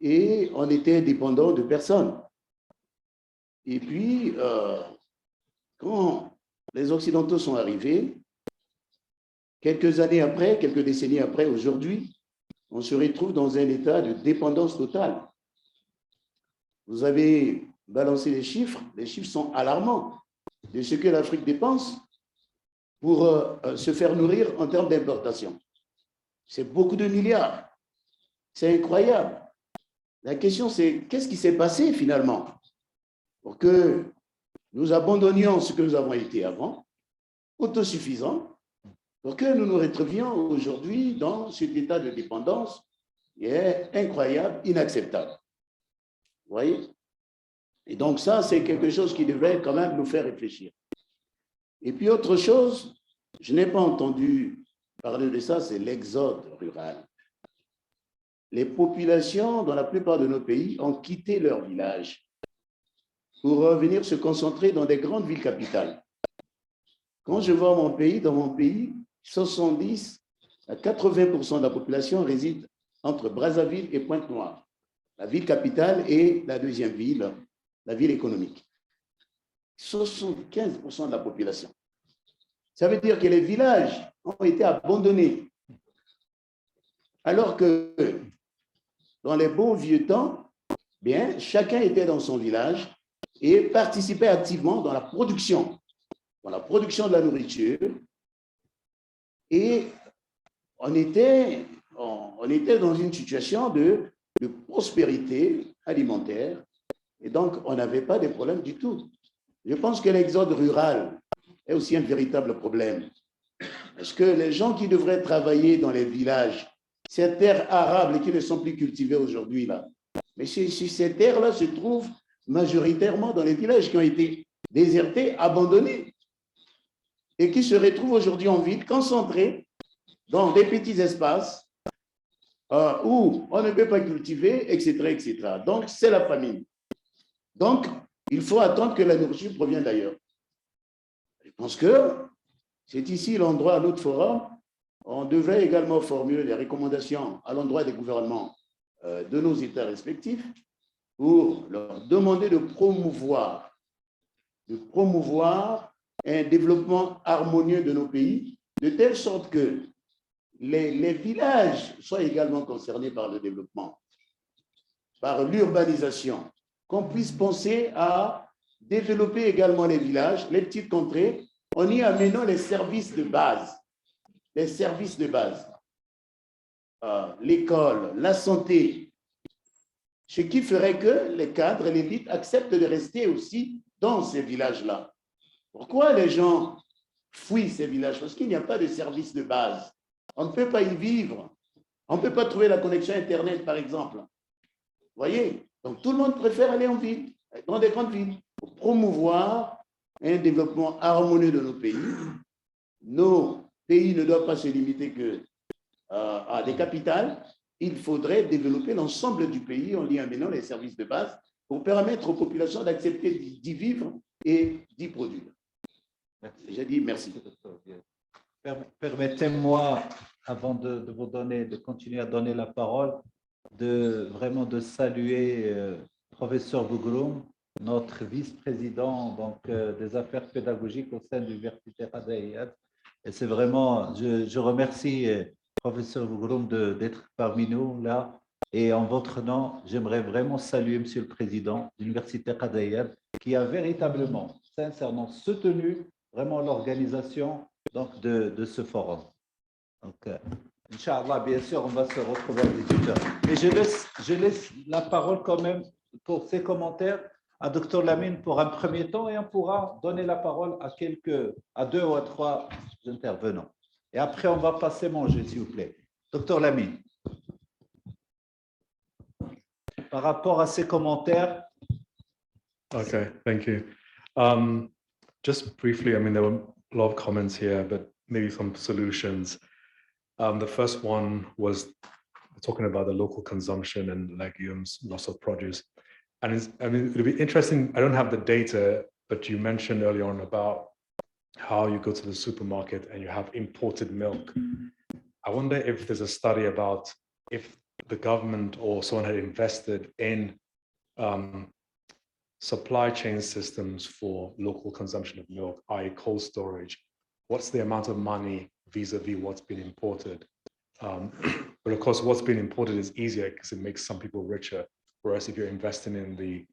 et on était dépendant de personne. Et puis, quand les Occidentaux sont arrivés, quelques années après, quelques décennies après, aujourd'hui, on se retrouve dans un état de dépendance totale. Vous avez balancé les chiffres sont alarmants de ce que l'Afrique dépense pour se faire nourrir en termes d'importation. C'est beaucoup de milliards. C'est incroyable. La question, c'est qu'est-ce qui s'est passé finalement pour que nous abandonnions ce que nous avons été avant, autosuffisants, pour que nous nous retrouvions aujourd'hui dans cet état de dépendance qui est incroyable, inacceptable. Vous voyez? Et donc ça, c'est quelque chose qui devrait quand même nous faire réfléchir. Et puis autre chose, je n'ai pas entendu parler de ça, c'est l'exode rural. Les populations dans la plupart de nos pays ont quitté leur village pour venir se concentrer dans des grandes villes capitales. Quand je vois mon pays, dans mon pays, 70 à 80% de la population réside entre Brazzaville et Pointe-Noire, la ville capitale et la deuxième ville, la ville économique. 75% de la population. Ça veut dire que les villages ont été abandonnés. Alors que dans les bons vieux temps, bien, chacun était dans son village et participait activement dans la production de la nourriture. Et on était dans une situation de prospérité alimentaire. Et donc, on n'avait pas de problème du tout. Je pense que l'exode rural est aussi un véritable problème. Parce que les gens qui devraient travailler dans les villages, ces terres arables qui ne sont plus cultivées aujourd'hui, là, mais ces terres-là se trouvent majoritairement dans les villages qui ont été désertés, abandonnés, et qui se retrouvent aujourd'hui en ville, concentrés dans des petits espaces où on ne peut pas cultiver, etc., etc. Donc, c'est la famine. Donc, il faut attendre que la nourriture provienne d'ailleurs. pense que c'est ici l'endroit, notre forum, on devrait également formuler des recommandations à l'endroit des gouvernements de nos États respectifs pour leur demander de promouvoir un développement harmonieux de nos pays, de telle sorte que les villages soient également concernés par le développement, par l'urbanisation, qu'on puisse penser à développer également les villages, les petites contrées, en y amenant les services de base, l'école, la santé, ce qui ferait que les cadres et l'élite acceptent de rester aussi dans ces villages-là. Pourquoi les gens fuient ces villages? Parce qu'il n'y a pas de services de base. On ne peut pas y vivre. On ne peut pas trouver la connexion Internet, par exemple. Vous voyez? Donc, tout le monde préfère aller en ville, dans des grandes villes, pour promouvoir un développement harmonieux de nos pays. Nos pays ne doivent pas se limiter à des capitales. Il faudrait développer l'ensemble du pays en y amenant les services de base pour permettre aux populations d'accepter d'y vivre et d'y produire. J'ai dit merci. Permettez-moi, avant de vous donner, de continuer à donner la parole, vraiment de saluer professeur Bougroum, notre vice-président des affaires pédagogiques au sein de l'université AAFII. Et c'est vraiment, je remercie professeur Bougroum d'être parmi nous là. Et en votre nom, j'aimerais vraiment saluer monsieur le président de l'université AAFII qui a véritablement, sincèrement soutenu vraiment l'organisation de ce forum. Donc, Inch'Allah, bien sûr, on va se retrouver à 18h. Et je laisse la parole quand même pour ses commentaires à Dr Lameen pour un premier temps et on pourra donner la parole à deux ou à trois intervenants. Et après, on va passer manger, s'il vous plaît. Dr Lameen, par rapport à ces commentaires. Okay, thank you. Just briefly, I mean, there were a lot of comments here, but maybe some solutions. The first one was talking about the local consumption and legumes, loss of produce. And I mean, it'll be interesting. I don't have the data, but you mentioned earlier on about how you go to the supermarket and you have imported milk. I wonder if there's a study about if the government or someone had invested in supply chain systems for local consumption of milk, i.e. cold storage. What's the amount of money vis-a-vis what's been imported? But of course, what's been imported is easier because it makes some people richer. Whereas if you're investing in the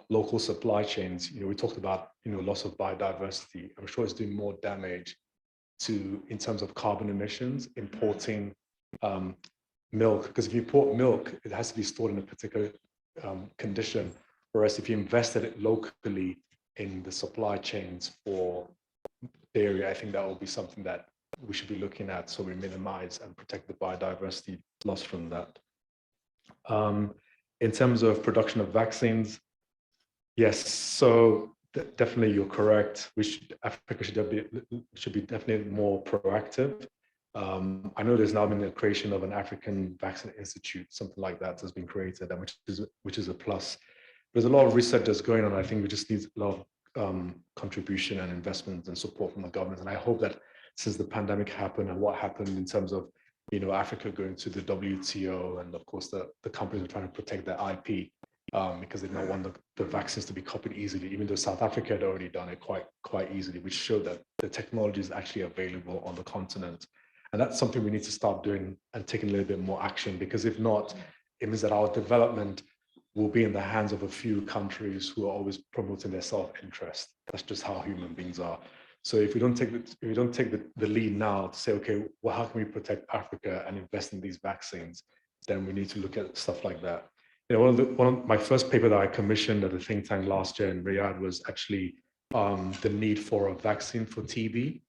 local supply chains, we talked about, loss of biodiversity. I'm sure it's doing more damage in terms of carbon emissions, importing milk, because if you import milk, it has to be stored in a particular condition. Whereas if you invested it locally in the supply chains for dairy, I think that will be something that we should be looking at so we minimize and protect the biodiversity loss from that. In terms of production of vaccines, yes, so definitely you're correct. Africa should be definitely more proactive. I know there's now been the creation of an African Vaccine Institute, something like that has been created, and which is a plus. There's a lot of research that's going on. I think we just need a lot of contribution and investment and support from the government. And I hope that since the pandemic happened and what happened in terms of Africa going to the WTO, and of course the companies are trying to protect their IP because they don't want the vaccines to be copied easily, even though South Africa had already done it quite easily, which showed that the technology is actually available on the continent. And that's something we need to start doing and taking a little bit more action, because if not, it means that our development will be in the hands of a few countries who are always promoting their self-interest. That's just how human beings are. So if we don't take the lead now to say, okay, well, how can we protect Africa and invest in these vaccines? Then we need to look at stuff like that. One of my first paper that I commissioned at a think tank last year in Riyadh was actually the need for a vaccine for TB.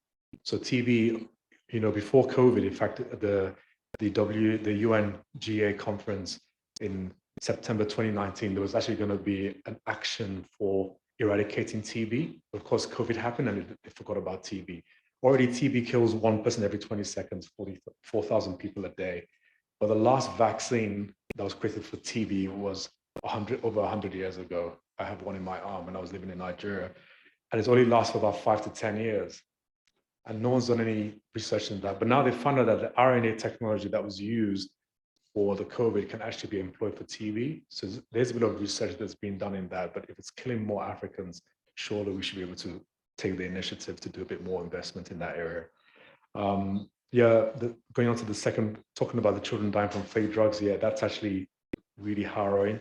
So TB, before COVID, in fact, the UNGA conference in September 2019, there was actually going to be an action for eradicating TB. Of course, COVID happened and they forgot about TB. Already TB kills one person every 20 seconds, 44,000 people a day. But the last vaccine that was created for TB was over 100 years ago. I have one in my arm and I was living in Nigeria. and it's only lasts for about 5 to 10 years. And no one's done any research in that. But now they found out that the RNA technology that was used for the COVID can actually be employed for TB. So there's a bit of research that's been done in that. But if it's killing more Africans, surely we should be able to take the initiative to do a bit more investment in that area. Going on to the second, talking about the children dying from fake drugs, that's actually really harrowing.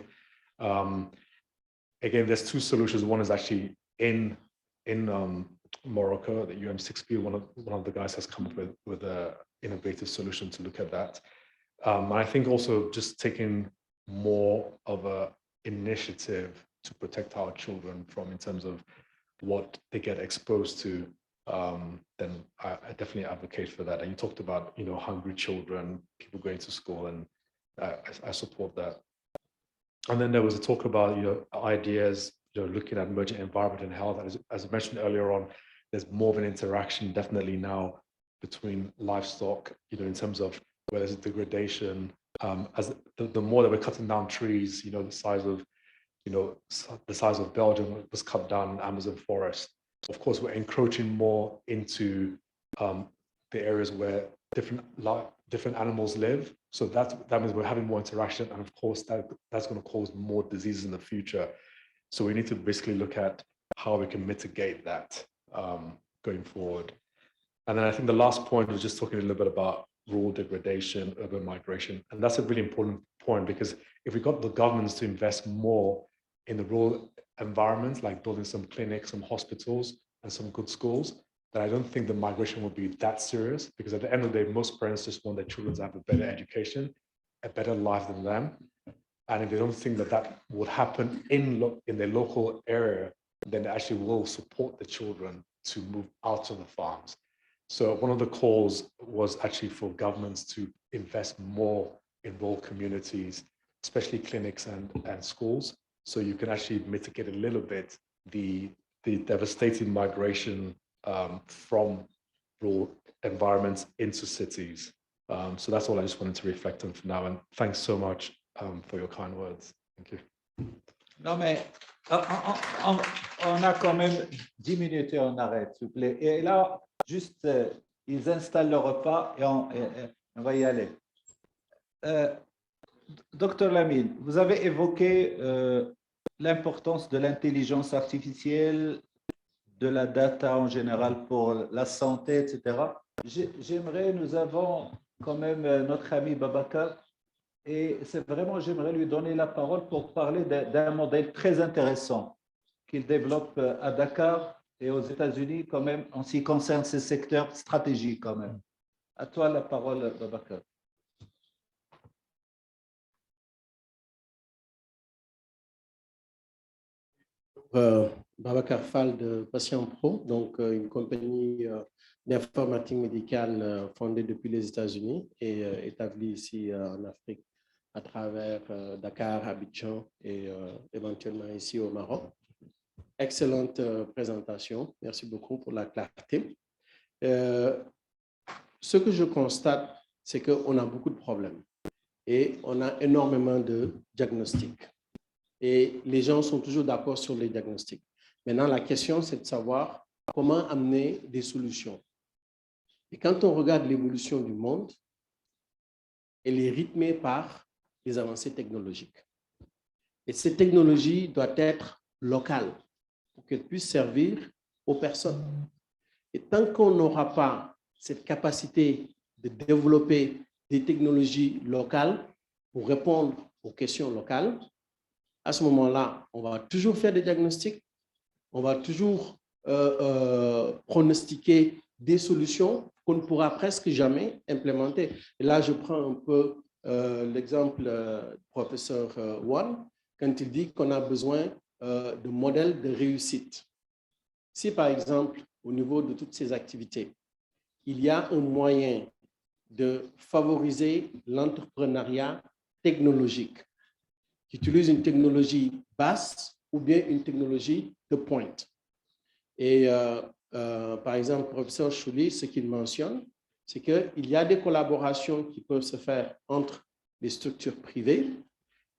Again, there's two solutions. One is actually in Morocco, the UM6P, one of the guys has come up with an innovative solution to look at that. I think also just taking more of an initiative to protect our children from, in terms of what they get exposed to, then I definitely advocate for that. And you talked about, hungry children, people going to school, and I support that. And then there was a talk about, ideas, looking at emerging environment and health. As I mentioned earlier on, there's more of an interaction definitely now between livestock, in terms of whether it's degradation, as the more that we're cutting down trees, the size of Belgium was cut down in Amazon forest. Of course, we're encroaching more into the areas where different animals live. So that means we're having more interaction, and of course that's going to cause more diseases in the future. So we need to basically look at how we can mitigate that going forward. And then I think the last point was just talking a little bit about rural degradation, urban migration. And that's a really important point, because if we got the governments to invest more in the rural environments, like building some clinics, some hospitals, and some good schools, then I don't think the migration will be that serious, because at the end of the day, most parents just want their children to have a better education, a better life than them. And if they don't think that would happen in their local area, then they actually will support the children to move out of the farms. So one of the calls was actually for governments to invest more in rural communities, especially clinics and schools, so you can actually mitigate a little bit the devastating migration from rural environments into cities. So that's all I just wanted to reflect on for now. And thanks so much for your kind words. Thank you. Non, mais on a quand même 10 minutes et on arrête, s'il vous plaît. Et là, juste, ils installent le repas et on va y aller. Docteur Lameen, vous avez évoqué l'importance de l'intelligence artificielle, de la data en général pour la santé, etc. Nous avons quand même notre ami Babacar, et c'est vraiment, j'aimerais lui donner la parole pour parler d'un modèle très intéressant qu'il développe à Dakar et aux États-Unis quand même, en ce qui concerne ces secteurs stratégiques quand même. À toi la parole, Babacar. Babacar Fall de Patient Pro, donc une compagnie d'informatique médicale fondée depuis les États-Unis et établie ici en Afrique à travers Dakar, Abidjan et éventuellement ici au Maroc. Excellente présentation, merci beaucoup pour la clarté. Ce que je constate, c'est qu'on a beaucoup de problèmes et on a énormément de diagnostics. Et les gens sont toujours d'accord sur les diagnostics. Maintenant, la question, c'est de savoir comment amener des solutions. Et quand on regarde l'évolution du monde, elle est rythmée par les avancées technologiques. Et ces technologies doivent être locales pour qu'elles puissent servir aux personnes. Et tant qu'on n'aura pas cette capacité de développer des technologies locales pour répondre aux questions locales, à ce moment-là, on va toujours faire des diagnostics, on va toujours pronostiquer des solutions qu'on ne pourra presque jamais implémenter. Et là, je prends un peu l'exemple du professeur Wan, quand il dit qu'on a besoin de modèles de réussite. Si, par exemple, au niveau de toutes ces activités, il y a un moyen de favoriser l'entrepreneuriat technologique, qui utilise une technologie basse ou bien une technologie de pointe. Et par exemple, le professeur Chouli, ce qu'il mentionne, c'est qu'il y a des collaborations qui peuvent se faire entre les structures privées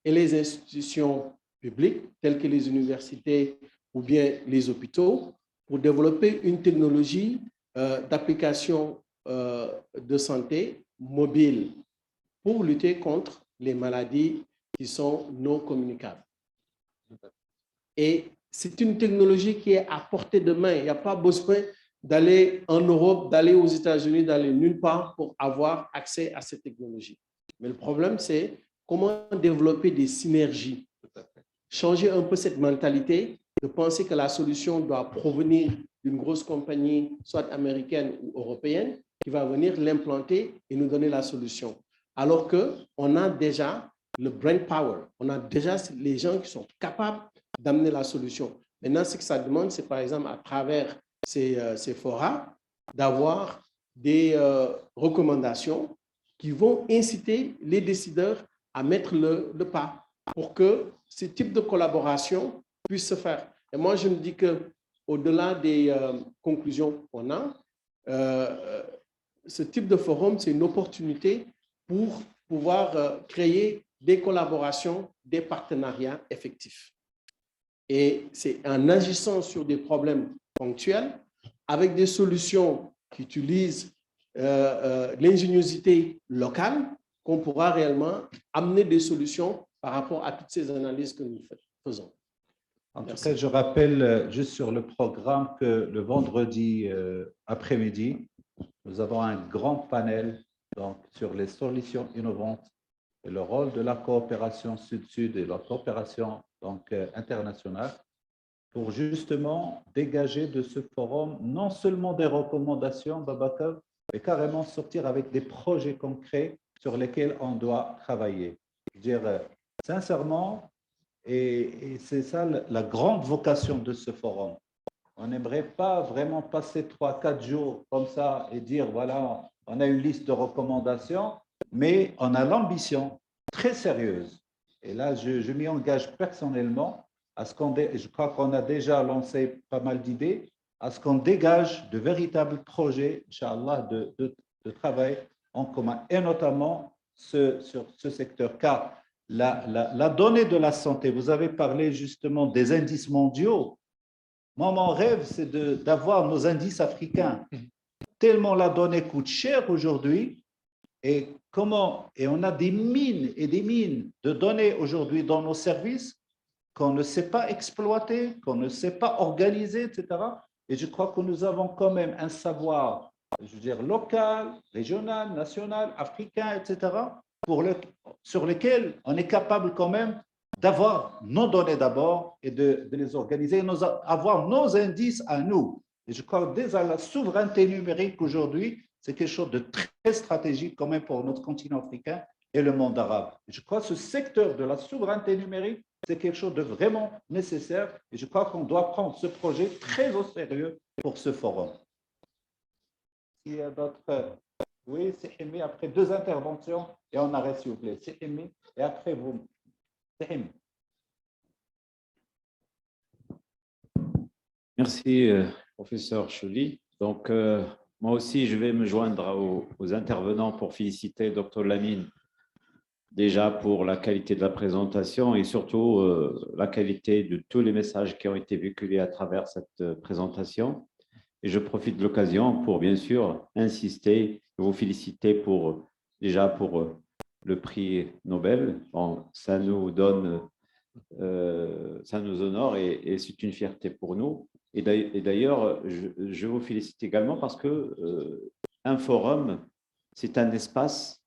et les institutions publiques, telles que les universités ou bien les hôpitaux, pour développer une technologie d'application de santé mobile pour lutter contre les maladies qui sont non communicables. Et c'est une technologie qui est à portée de main. Il n'y a pas besoin d'aller en Europe, d'aller aux États-Unis, d'aller nulle part pour avoir accès à cette technologie. Mais le problème, c'est comment développer des synergies. Changer un peu cette mentalité de penser que la solution doit provenir d'une grosse compagnie, soit américaine ou européenne, qui va venir l'implanter et nous donner la solution. Alors qu'on a déjà le brain power, on a déjà les gens qui sont capables d'amener la solution. Maintenant, ce que ça demande, c'est par exemple à travers ces forats, d'avoir des recommandations qui vont inciter les décideurs à mettre le pas pour que ce type de collaboration puisse se faire. Et moi, je me dis qu'au-delà des conclusions qu'on a, ce type de forum, c'est une opportunité pour pouvoir créer des collaborations, des partenariats effectifs. Et c'est en agissant sur des problèmes ponctuels, avec des solutions qui utilisent l'ingéniosité locale, qu'on pourra réellement amener des solutions par rapport à toutes ces analyses que nous faisons. En tout cas, je rappelle juste sur le programme que le vendredi après-midi, nous avons un grand panel donc, sur les solutions innovantes et le rôle de la coopération sud-sud et la coopération donc, internationale pour justement dégager de ce forum non seulement des recommandations, Babacar, mais carrément sortir avec des projets concrets sur lesquels on doit travailler. Je veux dire, sincèrement, et c'est ça la grande vocation de ce forum. On n'aimerait pas vraiment passer 3-4 jours comme ça et dire, voilà, on a une liste de recommandations, mais on a l'ambition très sérieuse. Et là, je m'y engage personnellement, à ce qu'on, je crois qu'on a déjà lancé pas mal d'idées, à ce qu'on dégage de véritables projets, Inch'Allah, de travail en commun, et notamment sur ce secteur. Car la donnée de la santé, vous avez parlé justement des indices mondiaux. Moi, mon rêve, c'est d'avoir nos indices africains. Tellement la donnée coûte cher aujourd'hui, et on a des mines et des mines de données aujourd'hui dans nos services qu'on ne sait pas exploiter, qu'on ne sait pas organiser, etc. Et je crois que nous avons quand même un savoir, je veux dire, local, régional, national, africain, etc., sur lesquels on est capable quand même d'avoir nos données d'abord et de les organiser, avoir nos indices à nous. Et je crois que déjà la souveraineté numérique aujourd'hui, c'est quelque chose de très stratégique quand même pour notre continent africain et le monde arabe. Et je crois que ce secteur de la souveraineté numérique, c'est quelque chose de vraiment nécessaire et je crois qu'on doit prendre ce projet très au sérieux pour ce forum. Il y a d'autres... Oui, c'est Aimé, après 2 interventions et on arrête s'il vous plaît. C'est Aimé et après vous. C'est Aimé. Merci, professeur Chouli. Donc, moi aussi, je vais me joindre aux intervenants pour féliciter Dr Lameen déjà pour la qualité de la présentation et surtout la qualité de tous les messages qui ont été véhiculés à travers cette présentation. Et je profite de l'occasion pour, bien sûr, insister et vous féliciter déjà pour le prix Nobel. Bon, ça nous donne, ça nous honore et c'est une fierté pour nous. Et d'ailleurs, je vous félicite également parce que un forum, c'est un espace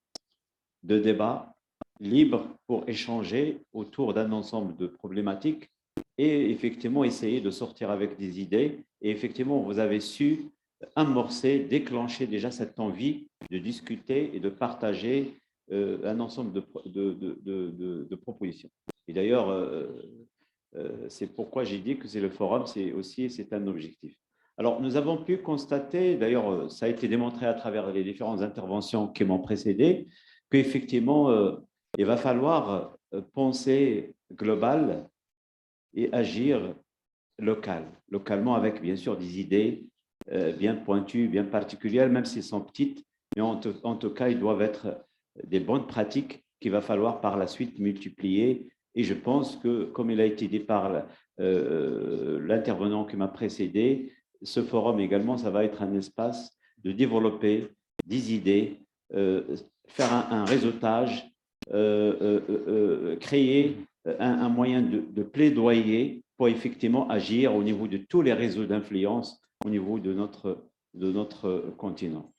de débat libre pour échanger autour d'un ensemble de problématiques et effectivement essayer de sortir avec des idées. Et effectivement, vous avez su amorcer, déclencher déjà cette envie de discuter et de partager un ensemble de propositions. Et d'ailleurs, c'est pourquoi j'ai dit que c'est le forum, c'est un objectif. Alors, nous avons pu constater, d'ailleurs, ça a été démontré à travers les différentes interventions qui m'ont précédé, qu'effectivement, il va falloir penser global et agir localement avec, bien sûr, des idées bien pointues, bien particulières, même si elles sont petites, mais en tout cas, ils doivent être des bonnes pratiques qu'il va falloir par la suite multiplier. Et je pense que, comme il a été dit par l'intervenant qui m'a précédé, ce forum également, ça va être un espace de développer des idées, faire un réseautage, créer un moyen de plaidoyer pour effectivement agir au niveau de tous les réseaux d'influence au niveau de notre continent.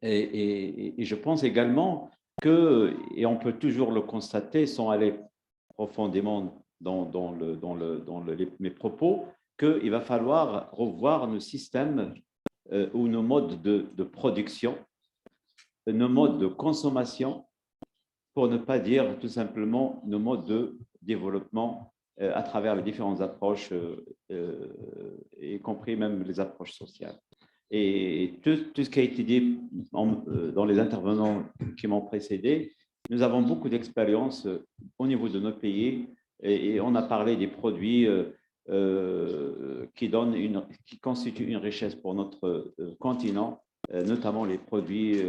Et je pense également que, et on peut toujours le constater sans aller profondément dans mes propos, qu'il va falloir revoir nos systèmes ou nos modes de production, nos modes de consommation, pour ne pas dire tout simplement nos modes de développement à travers les différentes approches, y compris même les approches sociales. Et tout ce qui a été dit dans les intervenants qui m'ont précédé, nous avons beaucoup d'expérience au niveau de nos pays et on a parlé des produits qui constituent une richesse pour notre continent, notamment les produits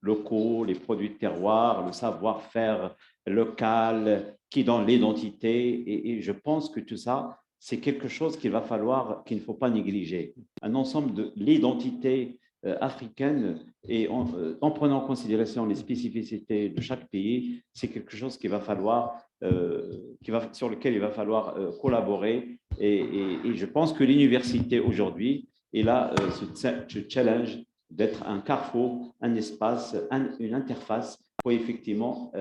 locaux, les produits de terroir, le savoir-faire local qui donne l'identité. Et je pense que tout ça, c'est quelque chose qu'il ne faut pas négliger. Un ensemble de l'identité africaine et en prenant en considération les spécificités de chaque pays, c'est quelque chose qu'il va falloir, sur lequel il va falloir collaborer. Et je pense que l'université aujourd'hui est là, ce challenge d'être un carrefour, un espace, une interface pour effectivement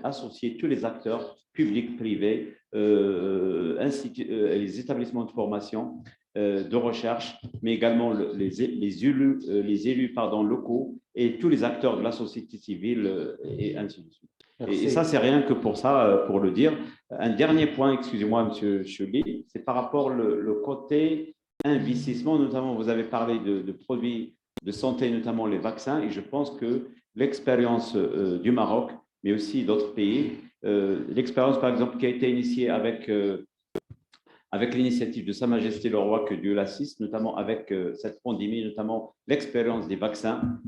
associer tous les acteurs publics, privés, les établissements de formation, de recherche, mais également les élus locaux et tous les acteurs de la société civile et ainsi de suite. Et ça, c'est rien que pour ça, pour le dire. Un dernier point, excusez-moi, M. Chuli, c'est par rapport le côté investissement, notamment vous avez parlé de produits de santé, notamment les vaccins, et je pense que l'expérience du Maroc, mais aussi d'autres pays, l'expérience par exemple qui a été initiée avec l'initiative de Sa Majesté le Roi, que Dieu l'assiste, notamment avec cette pandémie, notamment l'expérience des vaccins,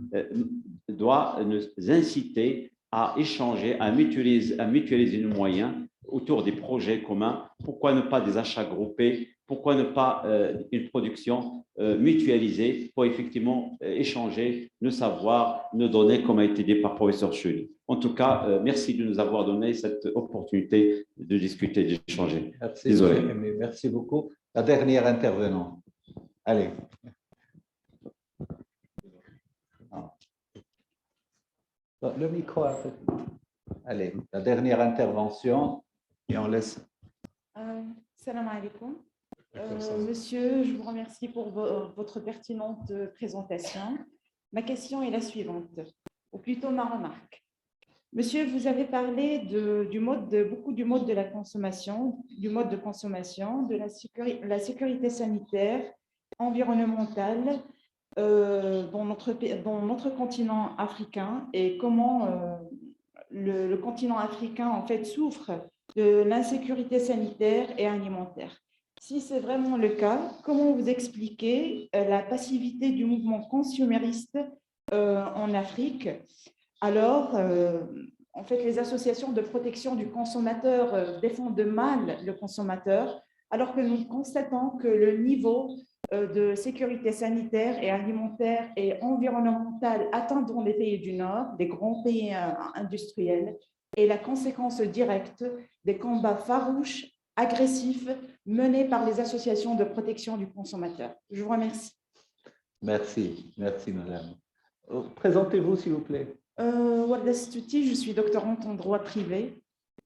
doit nous inciter à échanger, à mutualiser nos moyens autour des projets communs. Pourquoi ne pas des achats groupés? Pourquoi ne pas une production mutualisée pour effectivement échanger nos savoirs, nos données, comme a été dit par le professeur Chuli. En tout cas, merci de nous avoir donné cette opportunité de discuter, d'échanger. Désolé. Merci beaucoup. La dernière intervenante. Allez. Le micro. Allez, la dernière intervention et on laisse. Salam alaikum. Monsieur, je vous remercie pour votre pertinente présentation. Ma question est la suivante, ou plutôt ma remarque. Monsieur, vous avez parlé du mode de la consommation, de la sécurité sanitaire, environnementale dans notre continent africain et comment le continent africain en fait souffre de l'insécurité sanitaire et alimentaire. Si c'est vraiment le cas, comment vous expliquez la passivité du mouvement consumériste en Afrique? Alors, en fait, les associations de protection du consommateur défendent mal le consommateur, alors que nous constatons que le niveau de sécurité sanitaire et alimentaire et environnementale atteint dans les pays du Nord, des grands pays industriels, est la conséquence directe des combats farouches, agressifs, menés par les associations de protection du consommateur. Je vous remercie. Merci, merci madame. Présentez-vous s'il vous plaît. Warda Stouti, je suis doctorante en droit privé.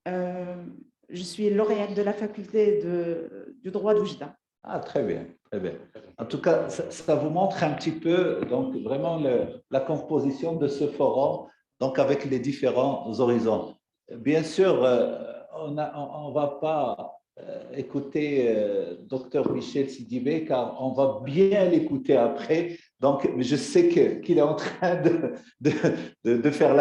Je suis lauréate de la faculté du droit d'Oujda. Ah, très bien, très bien. En tout cas, ça vous montre un petit peu donc, vraiment la composition de ce forum donc, avec les différents horizons. Bien sûr, on ne va pas écouter Dr Michel Sidibé car on va bien l'écouter après. Donc, je sais qu'il est en train de faire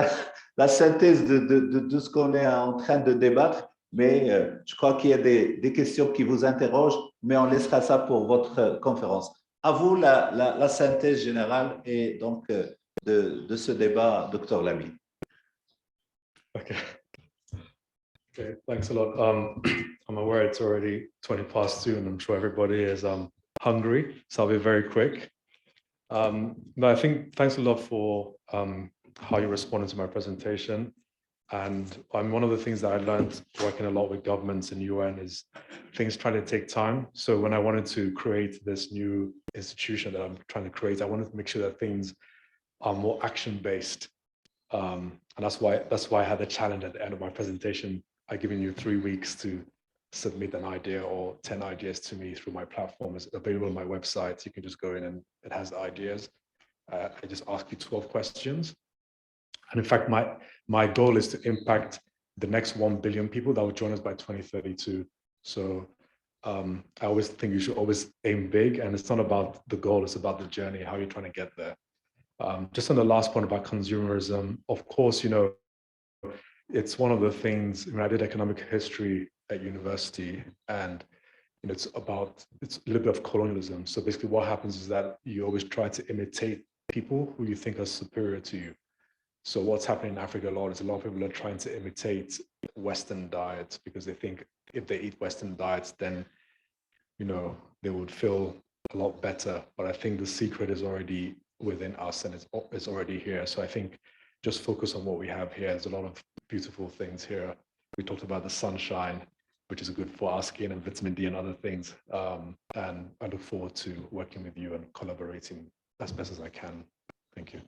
la synthèse de ce qu'on est en train de débattre. Mais je crois qu'il y a des questions qui vous interrogent, mais on laissera ça pour votre conférence. À vous la synthèse générale et donc de ce débat, Dr Lameen. Okay, thanks a lot. I'm aware it's already 2:20 and I'm sure everybody is hungry, so I'll be very quick. No, I think thanks a lot for how you responded to my presentation. And one of the things that I learned working a lot with governments and UN is things try to take time. So when I wanted to create this new institution that I'm trying to create, I wanted to make sure that things are more action-based. And that's why I had the challenge at the end of my presentation. I've given you 3 weeks to submit an idea or 10 ideas to me through my platform. It's available on my website. So you can just go in and it has the ideas. I just ask you 12 questions. And in fact, my goal is to impact the next 1 billion people that will join us by 2032. So I always think you should always aim big, and it's not about the goal, it's about the journey, how you're trying to get there. Just on the last point about consumerism, of course, it's one of the things, I did economic history at university, and it's a little bit of colonialism. So basically what happens is that you always try to imitate people who you think are superior to you. So what's happening in Africa a lot is a lot of people are trying to imitate Western diets because they think if they eat Western diets, then, they would feel a lot better. But I think the secret is already within us and it's already here. So I think just focus on what we have here. There's a lot of beautiful things here. We talked about the sunshine, which is good for our skin, and vitamin D and other things. And I look forward to working with you and collaborating as best as I can. Thank you.